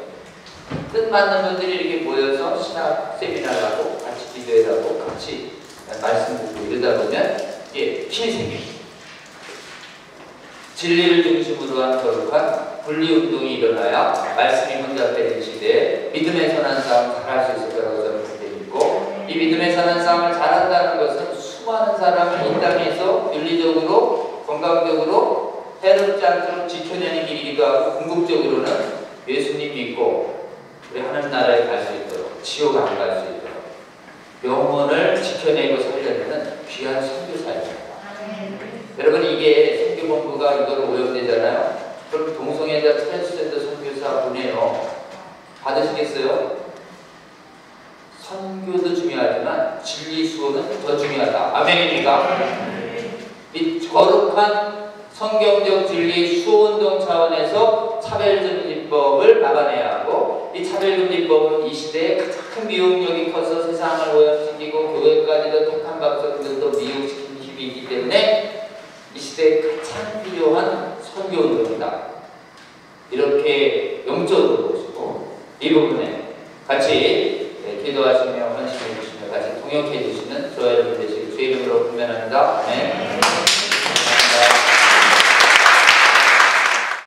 뜻맞는 분들이 이렇게 모여서 신학 세미나를 하고 같이 기도회를 하고 같이 말씀 듣고 이러다 보면 이게 힘이 생깁니다. 진리를 중심으로 한 거룩한 분리운동이 일어나야 말씀이 혼잡되는 시대에 믿음의 선한 싸움 잘할 수 있을 거라고 저는 믿고, 이 믿음의 선한 싸움을 잘한다는 것은 수많은 사람을 이 땅에서 윤리적으로 건강적으로 해롭지 않도록 지켜내는 길이기도 하고, 궁극적으로는 예수님 믿고 우리 하나님 나라에 갈 수 있도록, 지옥 안 갈 수 있도록 영혼을 지켜내고 살려내는 귀한 선교사입니다. 여러분, 이게 선교본부가 이걸 오염되잖아요. 그럼 동성애자 트랜스젠더 선교사 보내요. 받으시겠어요? 선교도 중요하지만 진리 수호는 더 중요하다. 아멘입니까? 이 거룩한 성경적 진리 수호운동 차원에서 차별금지법을 막아내야 하고, 이 차별금지법은 이 시대에 가장 큰 미혹력이 커서 세상을 오염시키고 교회까지도 택한 박사들도 미혹시키는 힘이 있기 때문에 이 시대에 가장 필요한 선교운동이다. 이렇게 영적으로 보시고 이 부분에 같이